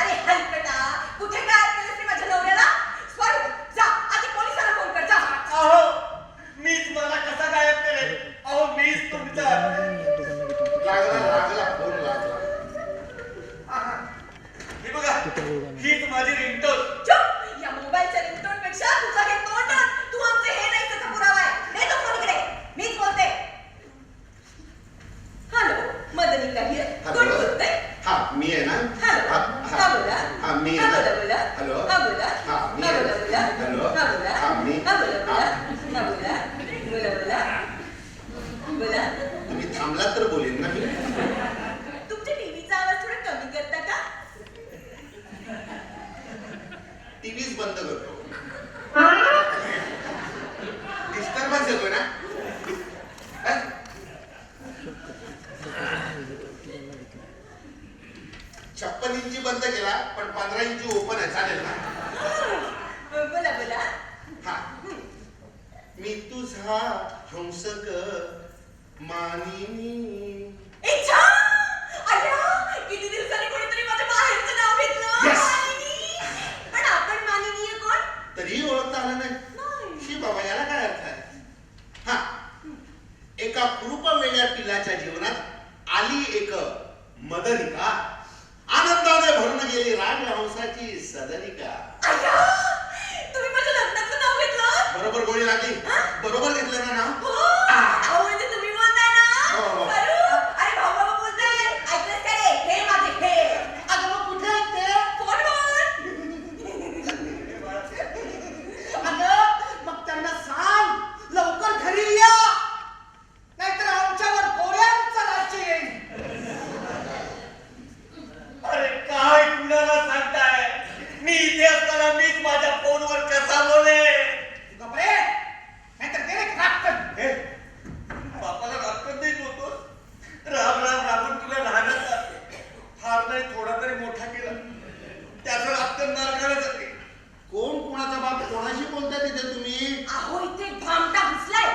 अरे हलकटा कुठे काय केलंस रे माझ्या नवऱ्याला. स्वरूप जा आधी पोलिसांना फोन कर जा. अहो मीच मला कसा गायब करेल. अहो मीच तुमचा लागला फोन लागला. हे बघा हीच माझी रिंगटोन. चुप. या मोबाईलच्या रिंगटोन पेक्षा तुझा हे तोंडच तू आमचे हे नाही त्याचा पुरावा आहे. दे तो फोन इकडे. मीच बोलते. Hello Madanika here. कोण बोलतंय. हा मी आहे ना. हॅलो हा बोला. हा मी हा आहे बोला ना. बोला. हॅलो हा बोला. हा मी हा आहे बोला बोला. ना. हॅलो हा बोला. हा मी हा बोला बोला. हा बोला. बोला बोला. बोला. तुम्ही थांबलात तर बोलेन ना मी. तुमच्या टीव्हीचा आवाज थोडा कमी करता का. टीव्हीच बंद करतो. डिस्टर्बन्स येतोय ना. हा? 56 इंची बंद केला पण 15 इंची ओपन आहे चालेल ना. बोला बोला. हा मी तुझा हंसक मानिनी. इच्छा. अय्या किती दिवसांनी कोणीतरी माझ्या बाहेरचं नाव घेतलं. Yes. मानिनी. पण आपण मानिनीय कोण. तरीही ओळखता आलं नाही. नाही. शी बाबा याला काय अर्थ आहे. हा एका कुरूप वेड्या पिलाच्या जीवनात आली एक मदनिका. आनंदाने भरून गेली राजहंसाची सदनिका. अय्या तुम्ही माझ्या लग्नाचं नाव घेतलं. बरोबर गोळी लागली. बरोबर घेतलं ना नाव. हो. अहो म्हणजे तुम्ही बोलताय ना. हो. अरे भाऊ बाबा बोलताय. ऐकलंस का रे. हे माझे हे. मी इथे असताना मीच माझ्या फोनवर कसा बोले? गबरे नाहीतर दे रे रापकन. हे, बापाला राबकत नाही बोलतो. राब राब राबून तुला लहानाचा फार नाही थोडा तरी मोठा केला. त्याचं राबकन मार खाण्यासाठी. कोण कोणाचा बाप कोणाशी बोलताय तिथे तुम्ही? अहो इथे एक भामटा घुसलाय.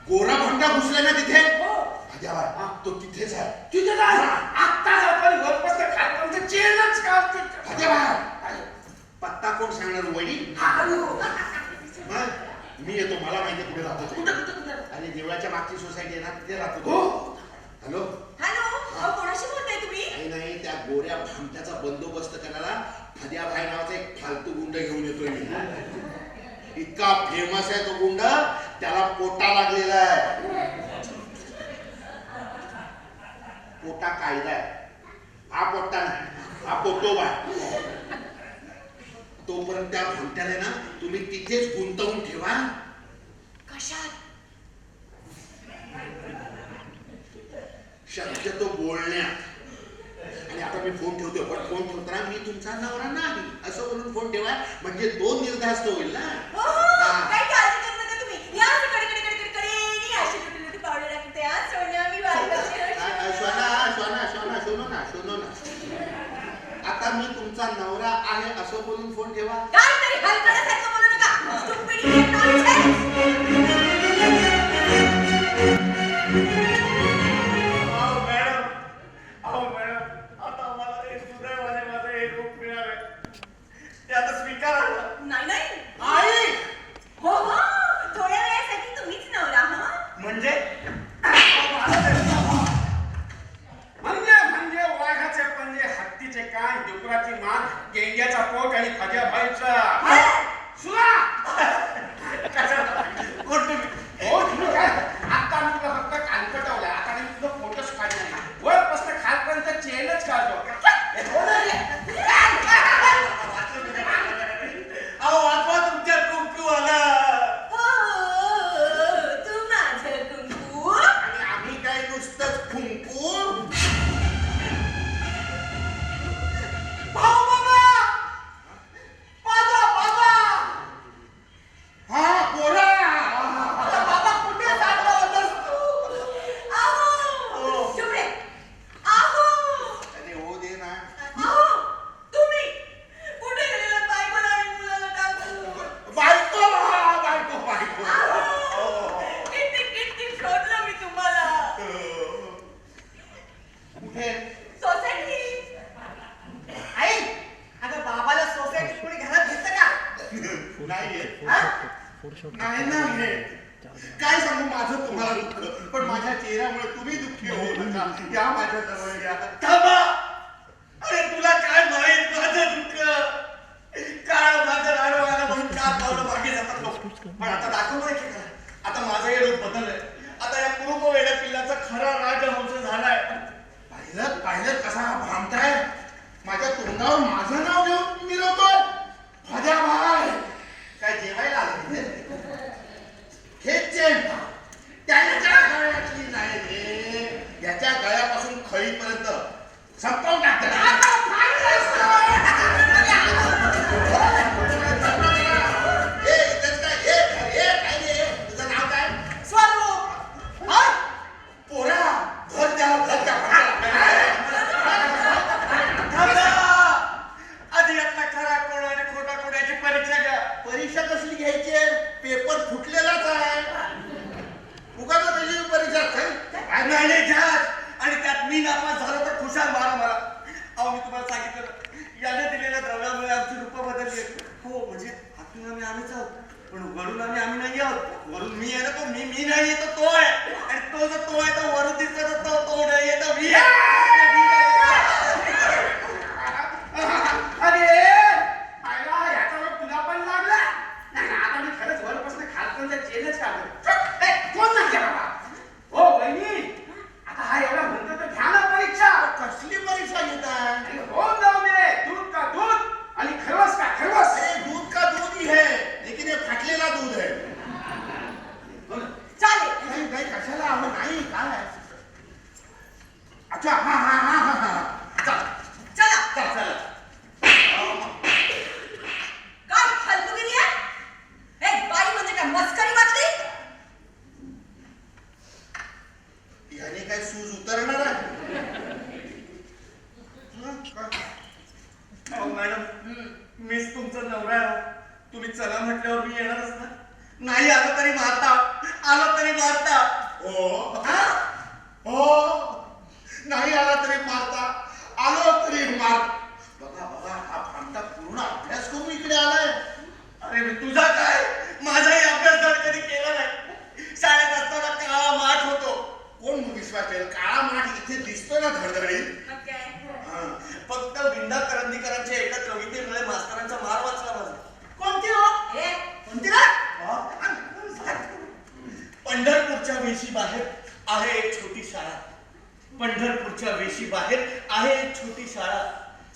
गोरा भांडा घुसलाय ना तिथे? हो. भाज्याबाई, तो तिथेच आहे. तिथे जाय. आत्ताच आपण वरपासून खालपर्यंत चेनच काढतो. भाज्याबाई, पत्ता कोण सांगणार वडील? मग मी येतो, मला माहिती कुठे राहतो. आणि देवळाच्या मागची सोसायटी आहे ना, तिथे राहतो. हॅलो. हॅलो, अहो कोणाशी बोलताय तुम्ही? नाही नाही, त्या गोऱ्या भामट्याचा बंदोबस्त करायला फद्याभाई नावाचा एक फालतू गुंड घेऊन येतोय मी. इतका फेमस आहे तो गुंड, त्याला पोटा लागलेला आहे. पोटा कायदा आहे, हा पोटा नाही, हा पोटोबा आहे. तोपर्यंत त्या भामट्याला ना तुम्ही तिथेच गुंतवून ठेवा. कशात? शक्यतो बोलण्यात. आणि आता मी फोन ठेवतोय, पण फोन ठेवताना मी तुमचा नवरा नाही असं बोलून फोन ठेवा, म्हणजे दोन निर्धास्त होईल ना. हो, काय काळजी करू नका तुम्ही. या असं कडे कडे कडे कडे कडे नी अशी लुटी लुटी पावडर टाकते. हा सोन्या मी शोनो ना. आता मी तुमचा नवरा आहे असं बोलून फोन ठेवा. काय तरी हलकड्यासारखं बोलू नका. Stupid idiot nonsense. अहो मॅडम, आता मला एक सुदैवाने माझं हे रूप मिळालं. ते आता स्वीकारा. नाही नाही. आई हो हो, थोड्या वेळासाठी तुम्हीच नवरा. हा म्हणजे म्हणजे वाघाचे पंजे, हत्तीचे कान, डुकराची मान, गेंड्याचा पोट आणि फद्याभाईचा सुरा. कोण तुम्ही? हो तुम्ही काय? आता मी तुला फक्त कान कटवलाय. आता मी तुझा फोटोच काढला नाही. वरपासून खालपर्यंत चेनच काढतो. अहो वाचवा तुमच्या कुंकूवाला. हो, तू माझं कुंकू. आणि आम्ही काय नुसतंच कुंकू. भाऊ बाबा, बाबा हा गोरा. बाबा कुठे चालला होतास तू? अहो, चुप रे. अहो, अरे हो दे ना. अहो, तुम्ही कुठे गेलेलात बायकोला आणि मुलाला टाकून? बायको. अहो, किती किती शोधलं मी तुम्हाला. कुठे? सोसायटी. आई, अगं बाबाला सोसायटीत कोणी घरात घेतं का? नाही हा? नाही ना हे. काय सांगू माझं तुम्हाला दुःख, पण माझ्या चेहऱ्यामुळे तुम्ही दुःखी होऊ नका. या माझ्या जवळ या. थांबा. अरे तुला काय माहित माझं दुःख? काळ माझं राडो आला म्हणून चार पावलं मागे जातात लोक. पण आता दाखवलं की काय? आता माझं हे रूप बदललंय. आता या कुरूप वेड्या पिल्लाचा खरा राजहंस झालाय. पाहिलं कसा हा भामताय. माझ्या तोंडावर माझं नाव घेऊन मिरवतोय. फद्याभाई काय जेवायला आलं तिथे? हेच चेन त्याच्या गळ्यातली नाही रे. याच्या गळ्यापासून खळीपर्यंत संपवून टाकतात. ए, इथंच काय? काय रे? तुझं नाव काय? स्वरूप. हा? पोरा, घर द्या आधी यातला खरा कोण आणि खोटा कोण याची परीक्षा घ्या. परीक्षा कसली घ्यायची? पेपर फुटलेलाच आहे. उगाच त्याची परीक्षा काय? नाही जहाज. आणि त्यात मी नापास झालो तर खुशाल मारा मला. अहो मी तुम्हाला सांगितलं, याने दिलेल्या द्रव्यामुळे आमची रूपं बदलली. हो म्हणजे आतून आम्हीच आहोत, पण वरून आम्ही नाही आहोत. वरून मी आहे ना, तो मी नाही येतो तो आहे. आणि तो जर तो आहे तर वरून दिसतो तो नाही येतो मी अरे पाहिला ह्याचा रोग तुला पण लागला. नाही आता मी खरंच वरपासून खालपर्यंत चेनच काढतो. कोण नाही बाबा? हो बहिणी, आता हा एवढा म्हणतो तर घ्या ना परीक्षा. कसली परीक्षा घेताय? अरे हो जाऊ दे. दूध का दूध आणि खरवस का खरवस. अरे दूध का दूध ही है, लेकिन ये फाटलेला दूध है. चालेल. नाही कशाला? नाही काय? अच्छा हा तुमचा नवरा आहे. तुम्ही चला म्हटल्यावर मी येणारच ना. नाही आलो तरी मारता, आलो तरी मारता. हो हा? हो नाही आला तरी मारता, आलो तरी मार. बघा बघा हा फांता पूर्ण अभ्यास करून इकडे आलाय. अरे मी तुझा काय, माझाही अभ्यास धड कधी केला नाही. शाळेत असताना काळा माठ होतो. कोण विश्वास ठेवेल? काळा माठ इथे दिसतोय ना धडधडीत. मग काय? फक्त विंदा करंदीकरांच्या एका कवितेमुळे मास्तरांचा मार वाचला माझा. कोणती हो? ए, कोणती रे? पंढरपूरच्या वेशी बाहेर आहे एक छोटी शाळा. पंढरपूरच्या वेशी बाहेर आहे एक छोटी शाळा.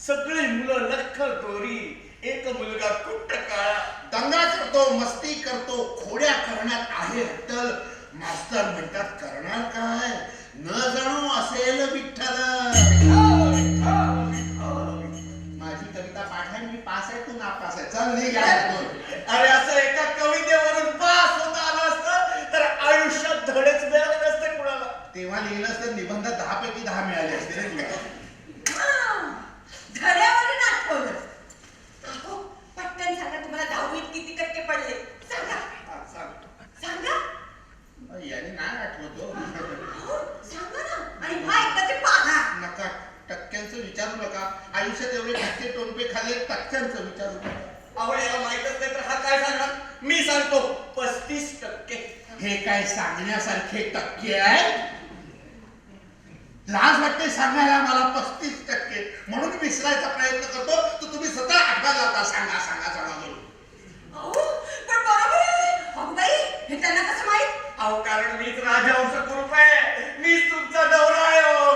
सगळे मुलं लख दोरी, एक मुलगा कुट्ट काळा. दंगा करतो, मस्ती करतो, खोड्या करण्यात आहे अट्टल. मास्तर म्हणतात करणार काय, न जाणू असेल विठ्ठल. माझी कविता पाठ आहे, मी पास आहे, तू नापास आहे. चल निघ यार. अरे असं एका कवितेवरून पास होता आलं असतं तर आयुष्यात धडेच मिळाले नसते कुणाला. तेव्हा लिहिलं असतं निबंध 10 पैकी 10 मिळाले असते रे तुला. धड्यावरून आठवलं. अहो, पटकन सांगा तुम्हाला 10वीत किती टक्के पडले? सांगा सांगा. याने नाही आठवतो. अहो, सांगा ना. आणि हा एकदाचे पाहा. नका टक्क्यांचं विचारू नका. आयुष्यात एवढे टक्के टोनपे खाल्ले, टक्क्यांचं विचारू नका. अहो याला माहितच नाही तर हा काय सांगणार. मी सांगतो 35%. हे काय सांगण्यासारखे टक्के आहेत? लाज वाटते सांगायला मला 35%. म्हणून विसरायचा प्रयत्न करतो तर तुम्ही स्वतः आठवायला लावता सांगा सांगा सांगा म्हणून. अहो, पण बरोबर आहे. अहो बाई, हे त्यांना कसं माहित? अहो कारण मीच राजहंस कुरूप आहे. मीच तुमचा नवरा आहे हो.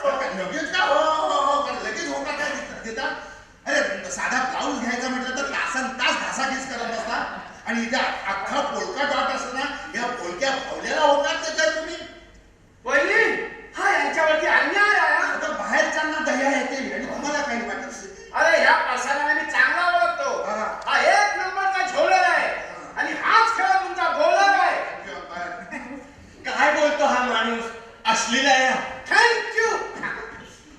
हो. लगेच का हो हो हो कर लगेच हो का काय देता? अरे साधा ब्लाऊज घ्यायचा म्हटलं तर तासन तास घासाघीस करत असता. आणि इथे अख्खा पोलका डॉट असतो ना, या पोलक्या फावल्याला होकार त्याच्यात तुम्ही. वहिनी, हा यांच्यावरती अन्याय आहे हा. आता बाहेरच्यांना दया येते आणि तुम्हाला काही वाटत असेल. अरे ह्या प्रसाराला मी चांगला ओळखतो. हा. हा एक नंबरचा झोलर आहे आणि हाच खेळ तुमचा बॉलर आहे. काय बोलतो हा माणूस. अश्लील आहे हा. थँक्यू.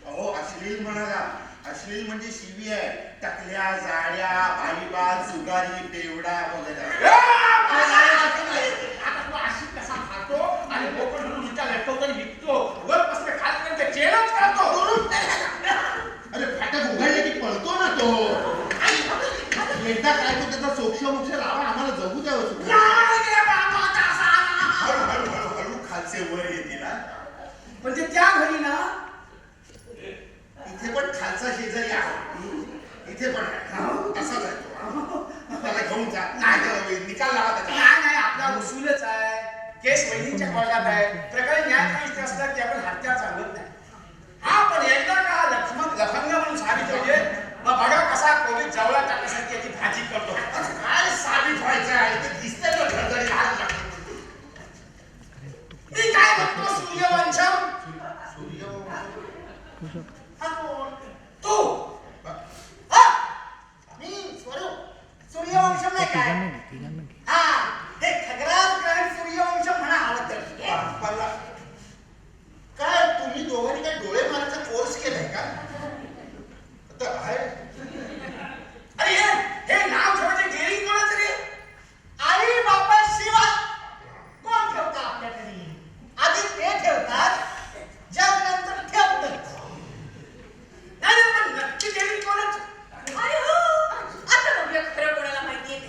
अहो अश्लील म्हणाला. अश्लील म्हणजे शिवी आहे. टकल्या जाड्या बाईबाल सुगारी बेवडा वगैरे. आता तू अशी कसा खातो आणि बोकड धरून नुसता लटकवतो आणि विकतो. वरपासून खालपर्यंत जेलच करतो. अरे फाटक उघडले की पळतो ना तो. एकदा काय तो त्याचा सोक्ष मोक्ष लावा, आम्हाला जगू द्यावं सुद्धा. हळू हळू हळू खालचे वर येतील ना. म्हणजे त्या घरी ना इथे पण खालचा शेजारी आहे. इथे पण आहे. असाच आहे तो. त्याला घेऊन जा. नाही त्याला निकाल लावा त्याचा. नाही नाही आपला उसूलच आहे. केस वहिनीच्या कोर्टात आहे. प्रकरण न्यायाधीश असतात की आपण हत्या चालवत नाही. हा पण एकदा का लफंगा म्हणून साबित होते मग बघा कसा कोविड जवळ टाकण्यासाठी याची भाजी करतो. काय साबित व्हायचं आहे ते दिसतंय ना घरदारी लहान लागतं. ती काय म्हणतो सूर्यवंशम. हा कोण? तू हा? मी सूर्यवंशम नाही काय? हा हे खगराज ग्रहण सूर्यवंशम म्हणा हवं तर. बाप्पाला. काय तुम्ही दोघांनी काय डोळे मारायचा कोर्स केलाय का? आता आहे. अरे हे नाव ठेवायचे डेअरिंग कोणाचं रे. आई बापा शिवा कोण ठेवतं आपल्याकडे. आधी ते ठेवतात जग नंतर ठेवतात. नाही पण नक्की डेअरिंग कोणाचं. अरे हो. आता बघूया खरं कोणाला माहिती आहे ते.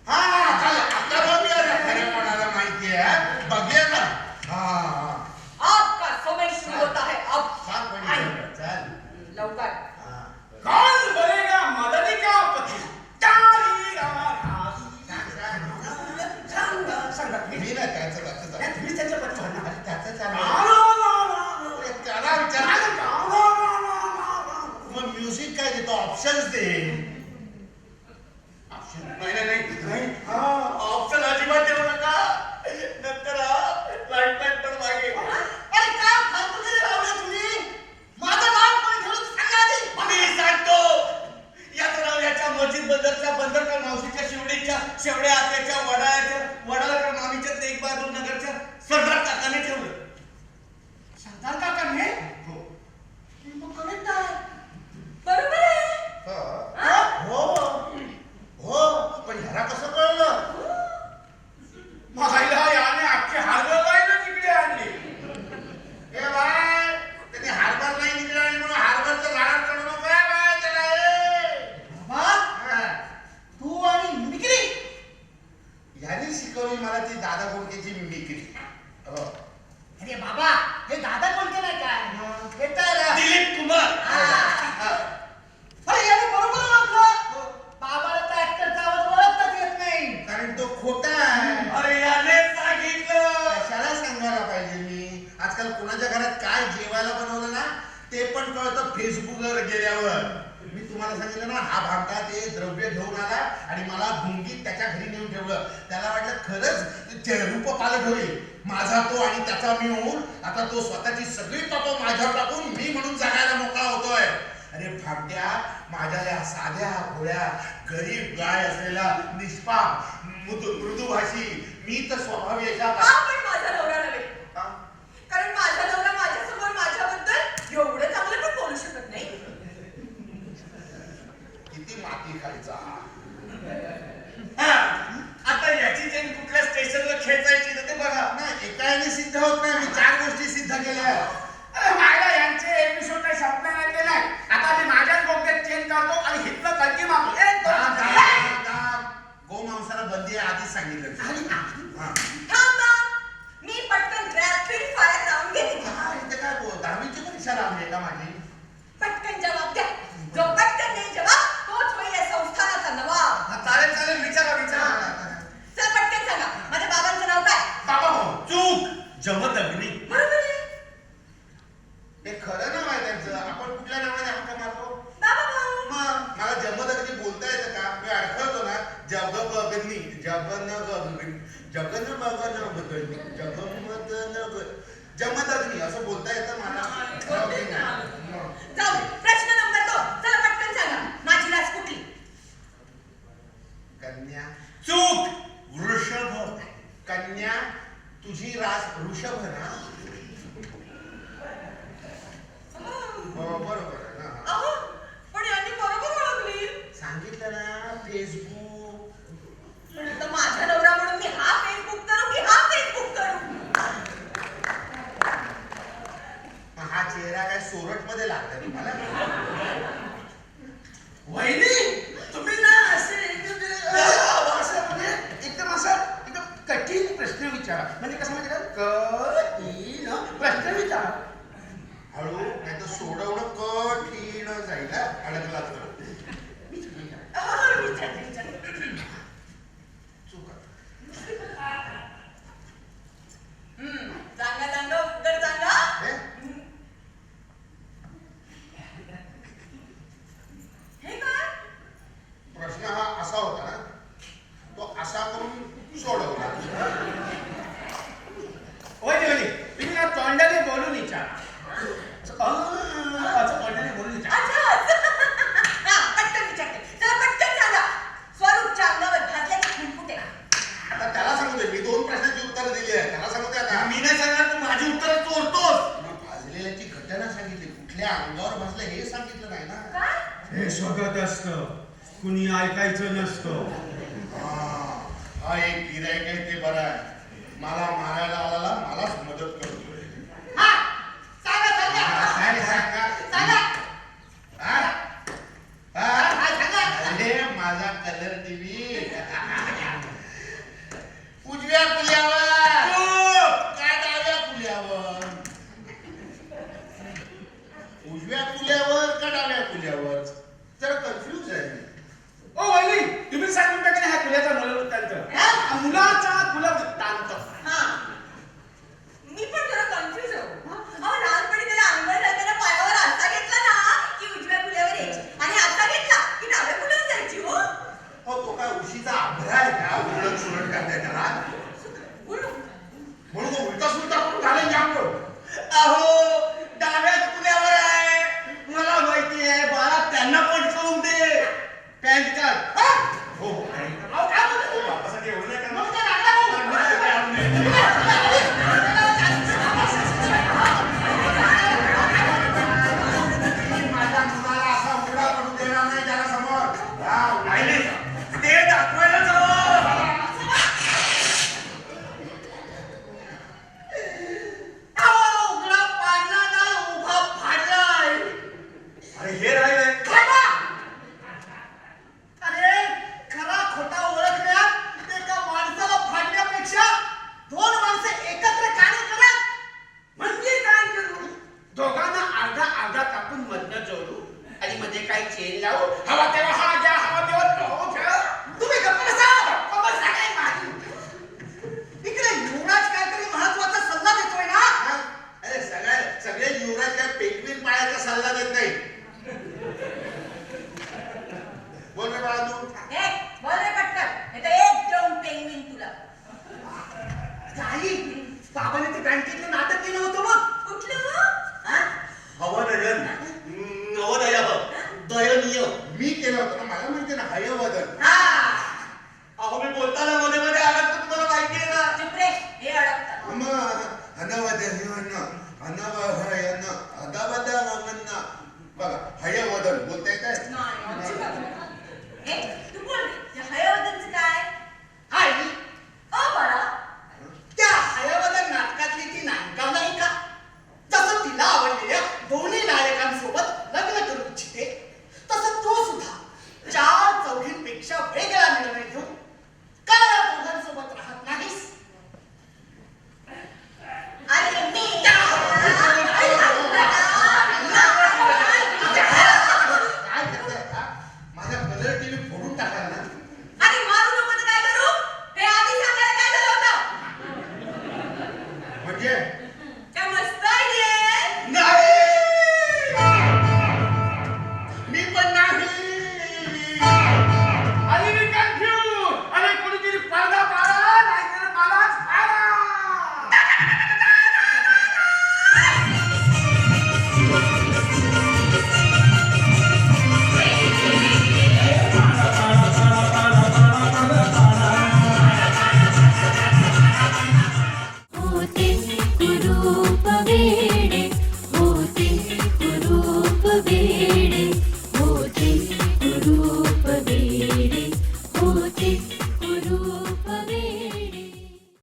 हा चला आता बघूया ना खरं कोणाला माहिती आहे. बघूया ना. हा आपका समय शुरू होता है अब. सांग पण आई, चल. लवकर. कौन बनेगा मदनी का पति. तारी रामा सांगा मी नाही त्याचं तुम्ही त्यांच्या पती म्हणा. त्याचं त्याला चालेल. विचार. मग म्युझिक काय देतो? ऑप्शन्स दे. नाही ऑप्शन अजिबात देऊ नका. नंतर लाईट पण मागे. अरे काय फालतू केले लावले तुम्ही. माझं नाव कोणी ठेवलं ते सांगा आधी. मी सांगतो. याचं नाव याच्या मस्जिद बंदरच्या बंदरकर मावशीच्या शिवडीच्या शेवड्या आत्याच्या वडाळ्याच्या वडाळकर मामीच्या तेग बहादूर नगरच्या सरदार काकाने ठेवलं. सरदार काकांनी हो. मग करेक्ट आहे. बरोबर आहे. मी तुम्हाला सांगितलं ना, हा भामटा ते द्रव्य घेऊन आला आणि मला गुंगीत त्याच्या घरी नेऊन ठेवलं. त्याला वाटलं खरंच ते रूप पालट होईल. माझा तो आणि त्याचा मी होऊन आता तो स्वतःची सगळी पापं माझ्यावर टाकून मी म्हणून जगायला मोकळा होतोय. अरे भामट्या, माझ्या या साध्या भोळ्या गरीब गाय असलेला निष्पाप मृदुभाषी मी तर स्वभावी हा पण माझा नवरा नव्हे. कारण माझा नवरा माझ्यासमोर माझ्याबद्दल एवढं चांगलं पण बोलू शकत नाही. किती माती खायचा. आता याची चेन कुठल्या स्टेशनला खेचायची तर ते बघा. नाही, एकाने सिद्ध होत नाही. मी 4 गोष्टी सिद्ध केल्या. माझ्या यांचे एपिसोड काही संपले नाही. आता मी माझ्याच बोगद्यात चेंज करतो आणि हिथलं कल्टी मागतो. गोमांसाला बंदी आहे आधीच सांगितलं. थांबा, मी पटकन रॅपिड फायर राऊंड घेते. इथे काय 10वीची परीक्षा लावली का माझी? पटकन जवाब द्या. जो पटकन नाही जवाब तोच होईल या संस्थानाचा नवाब. चालेल चालेल, विचारा विचारा. चल पटकन सांगा, माझ्या बाबांचं नाव काय? बाबा भाऊ. चूक. जमदग्नी. बरोबर आहे. हे खरं नाव आहे त्यांचं. आपण कुठल्या नावाने हक्क मारतो? बाबा भाऊ. मग मला जमदग्नी बोलता येतं का? मी अडखळतो ना. जगबगनी जमदग्नी असं बोलता येतं मला. जाऊ दे. प्रश्न नंबर 2. चला पटकन सांगा, माझी रास कुठली? कन्या. चूक. वृषभ. कन्या, तुझी रास वृषभ ना? बरोबर आहे ना? अहो, पण यांनी बरोबर ओळखली. सांगितलं ना, फेसबुक. पण आता माझा नवरा म्हणून मी हा फेसबुक करू की हा फेसबुक करू? हा चेहरा काय सोरठ मध्ये लागला तुम्हाला? वहिनी, तुम्ही ना असे एकदम कठीण प्रश्न विचारा. म्हणजे कसं माहिती का, कठीण प्रश्न विचारा. हळू, नाही तर सोडवणं कठीण जाईल. अडकला तर चुका. सांगा सांगा, उत्तर सांगा. हे काय? प्रश्न हा असा होता ना, तो असा करून सोडवला. वहिनी, तुम्ही ना तोंडाने बोलून विचारा. असं तोंडाने बोलून विचारा. अच्छा. हा, पटकन विचारते. चला पटकन सांगा, स्वरूपच्या अंगावर भाजल्याचे खुणकुटे. आता त्याला सांगू दे, मी 2 प्रश्नाची उत्तर दिली आहे. त्याला सांगू दे आता. मी नाही सांगणार, तू माझी उत्तर चोरतोस. भाजलेल्याची घटना सांगितली, कुठल्या अंगावर भाजलं हे सांगितलं नाही ना. काय? हे स्वगत असतं, कुणी ऐकायचं नसतं. हा एक गिरायक आहे ते बरं आहे. मला मारायला आला, मलाच मदत करतोय. हा, सांगा सांगा. काय सांगा? सांगा. हा? हा? काय सांगा? अरे माझा कलर टीव्ही उजव्या पुल्यावर का डाव्या पुल्यावर? उजव्या पुल्यावर का डाव्या पुल्यावर? जरा कन्फ्युज आहे मी. ओ वहिनी, तुम्ही सांगून टाकले हा मुलाचा मुलवृत्तांत. मुलाचा मुलवृत्तांत. हा, मी पण जरा कन्फ्युज आहे. अहो, लहानपणी त्याला अंगण घालताना पायावर आरसा घेतला ना की उजव्या पुल्यावर यायची आणि आरसा घेतला की डाव्या पुल्यावर जायची. हो, हो, तो काय उशीचा आभ्रा आहे का? उलट सुलट करताय त्याला. बोलू. म्हणून तो उलटा सुलटा करून घालेन जांभूळ. अहो, डाव्यात पुण्यावर आहे. मला माहिती आहे, बाळा त्यांना पण कळून दे. पॅन्ट काढ. हो. अहो, काय बोलतो तू? बापासाठी एवढं नाही करणार. मग काय लागला माझ्या मुलाला असा उघडा करून देणार नाही त्याला समोर. आईने ते दाखवायला जावं. अहो, उघडा पाडला ना, उभा फाडलाय. अरे हे राहिलंय. थांबा. अरे, खरा खोटा ओळखण्यात एका माणसाला फाडण्यापेक्षा 2 माणसं एकत्र कार्य करा. म्हणजे काय करू? दोघांना अर्धा अर्धा कापून मधनं जोडू आणि मध्ये काही चेन लावू. हवा तेव्हा हा घ्या, हवा तेव्हा तो घ्या. तुम्ही गप्प बसा. गप्प बसा काय माझी. इकडे युवराज काहीतरी महत्वाचा सल्ला देतोय ना. अरे सगळे युवराज काय पेंग्विन पाळायचा सल्ला देत नाही. बाळालू ए, बोल रे पटकन. नाही तर एक जाऊन पेंगवीन तुला. आई बाबाने ते बँकेतलं नाटक केलं होतं बघ. कुठलं? हा? हवनयन नवदयाव दयनीय. मी केलं होतं ना, मला माहिती ना हयवदन. हा, अहो मी बोलताना मध्ये मध्ये आलात तर तुम्हाला माहिती आहे ना. चुप रे. हे अडकतं. मग अनवदन अनवहयन अदावदा बघा हयवदन बोलता येत आहे. नाही, अजिबात नाही. ए,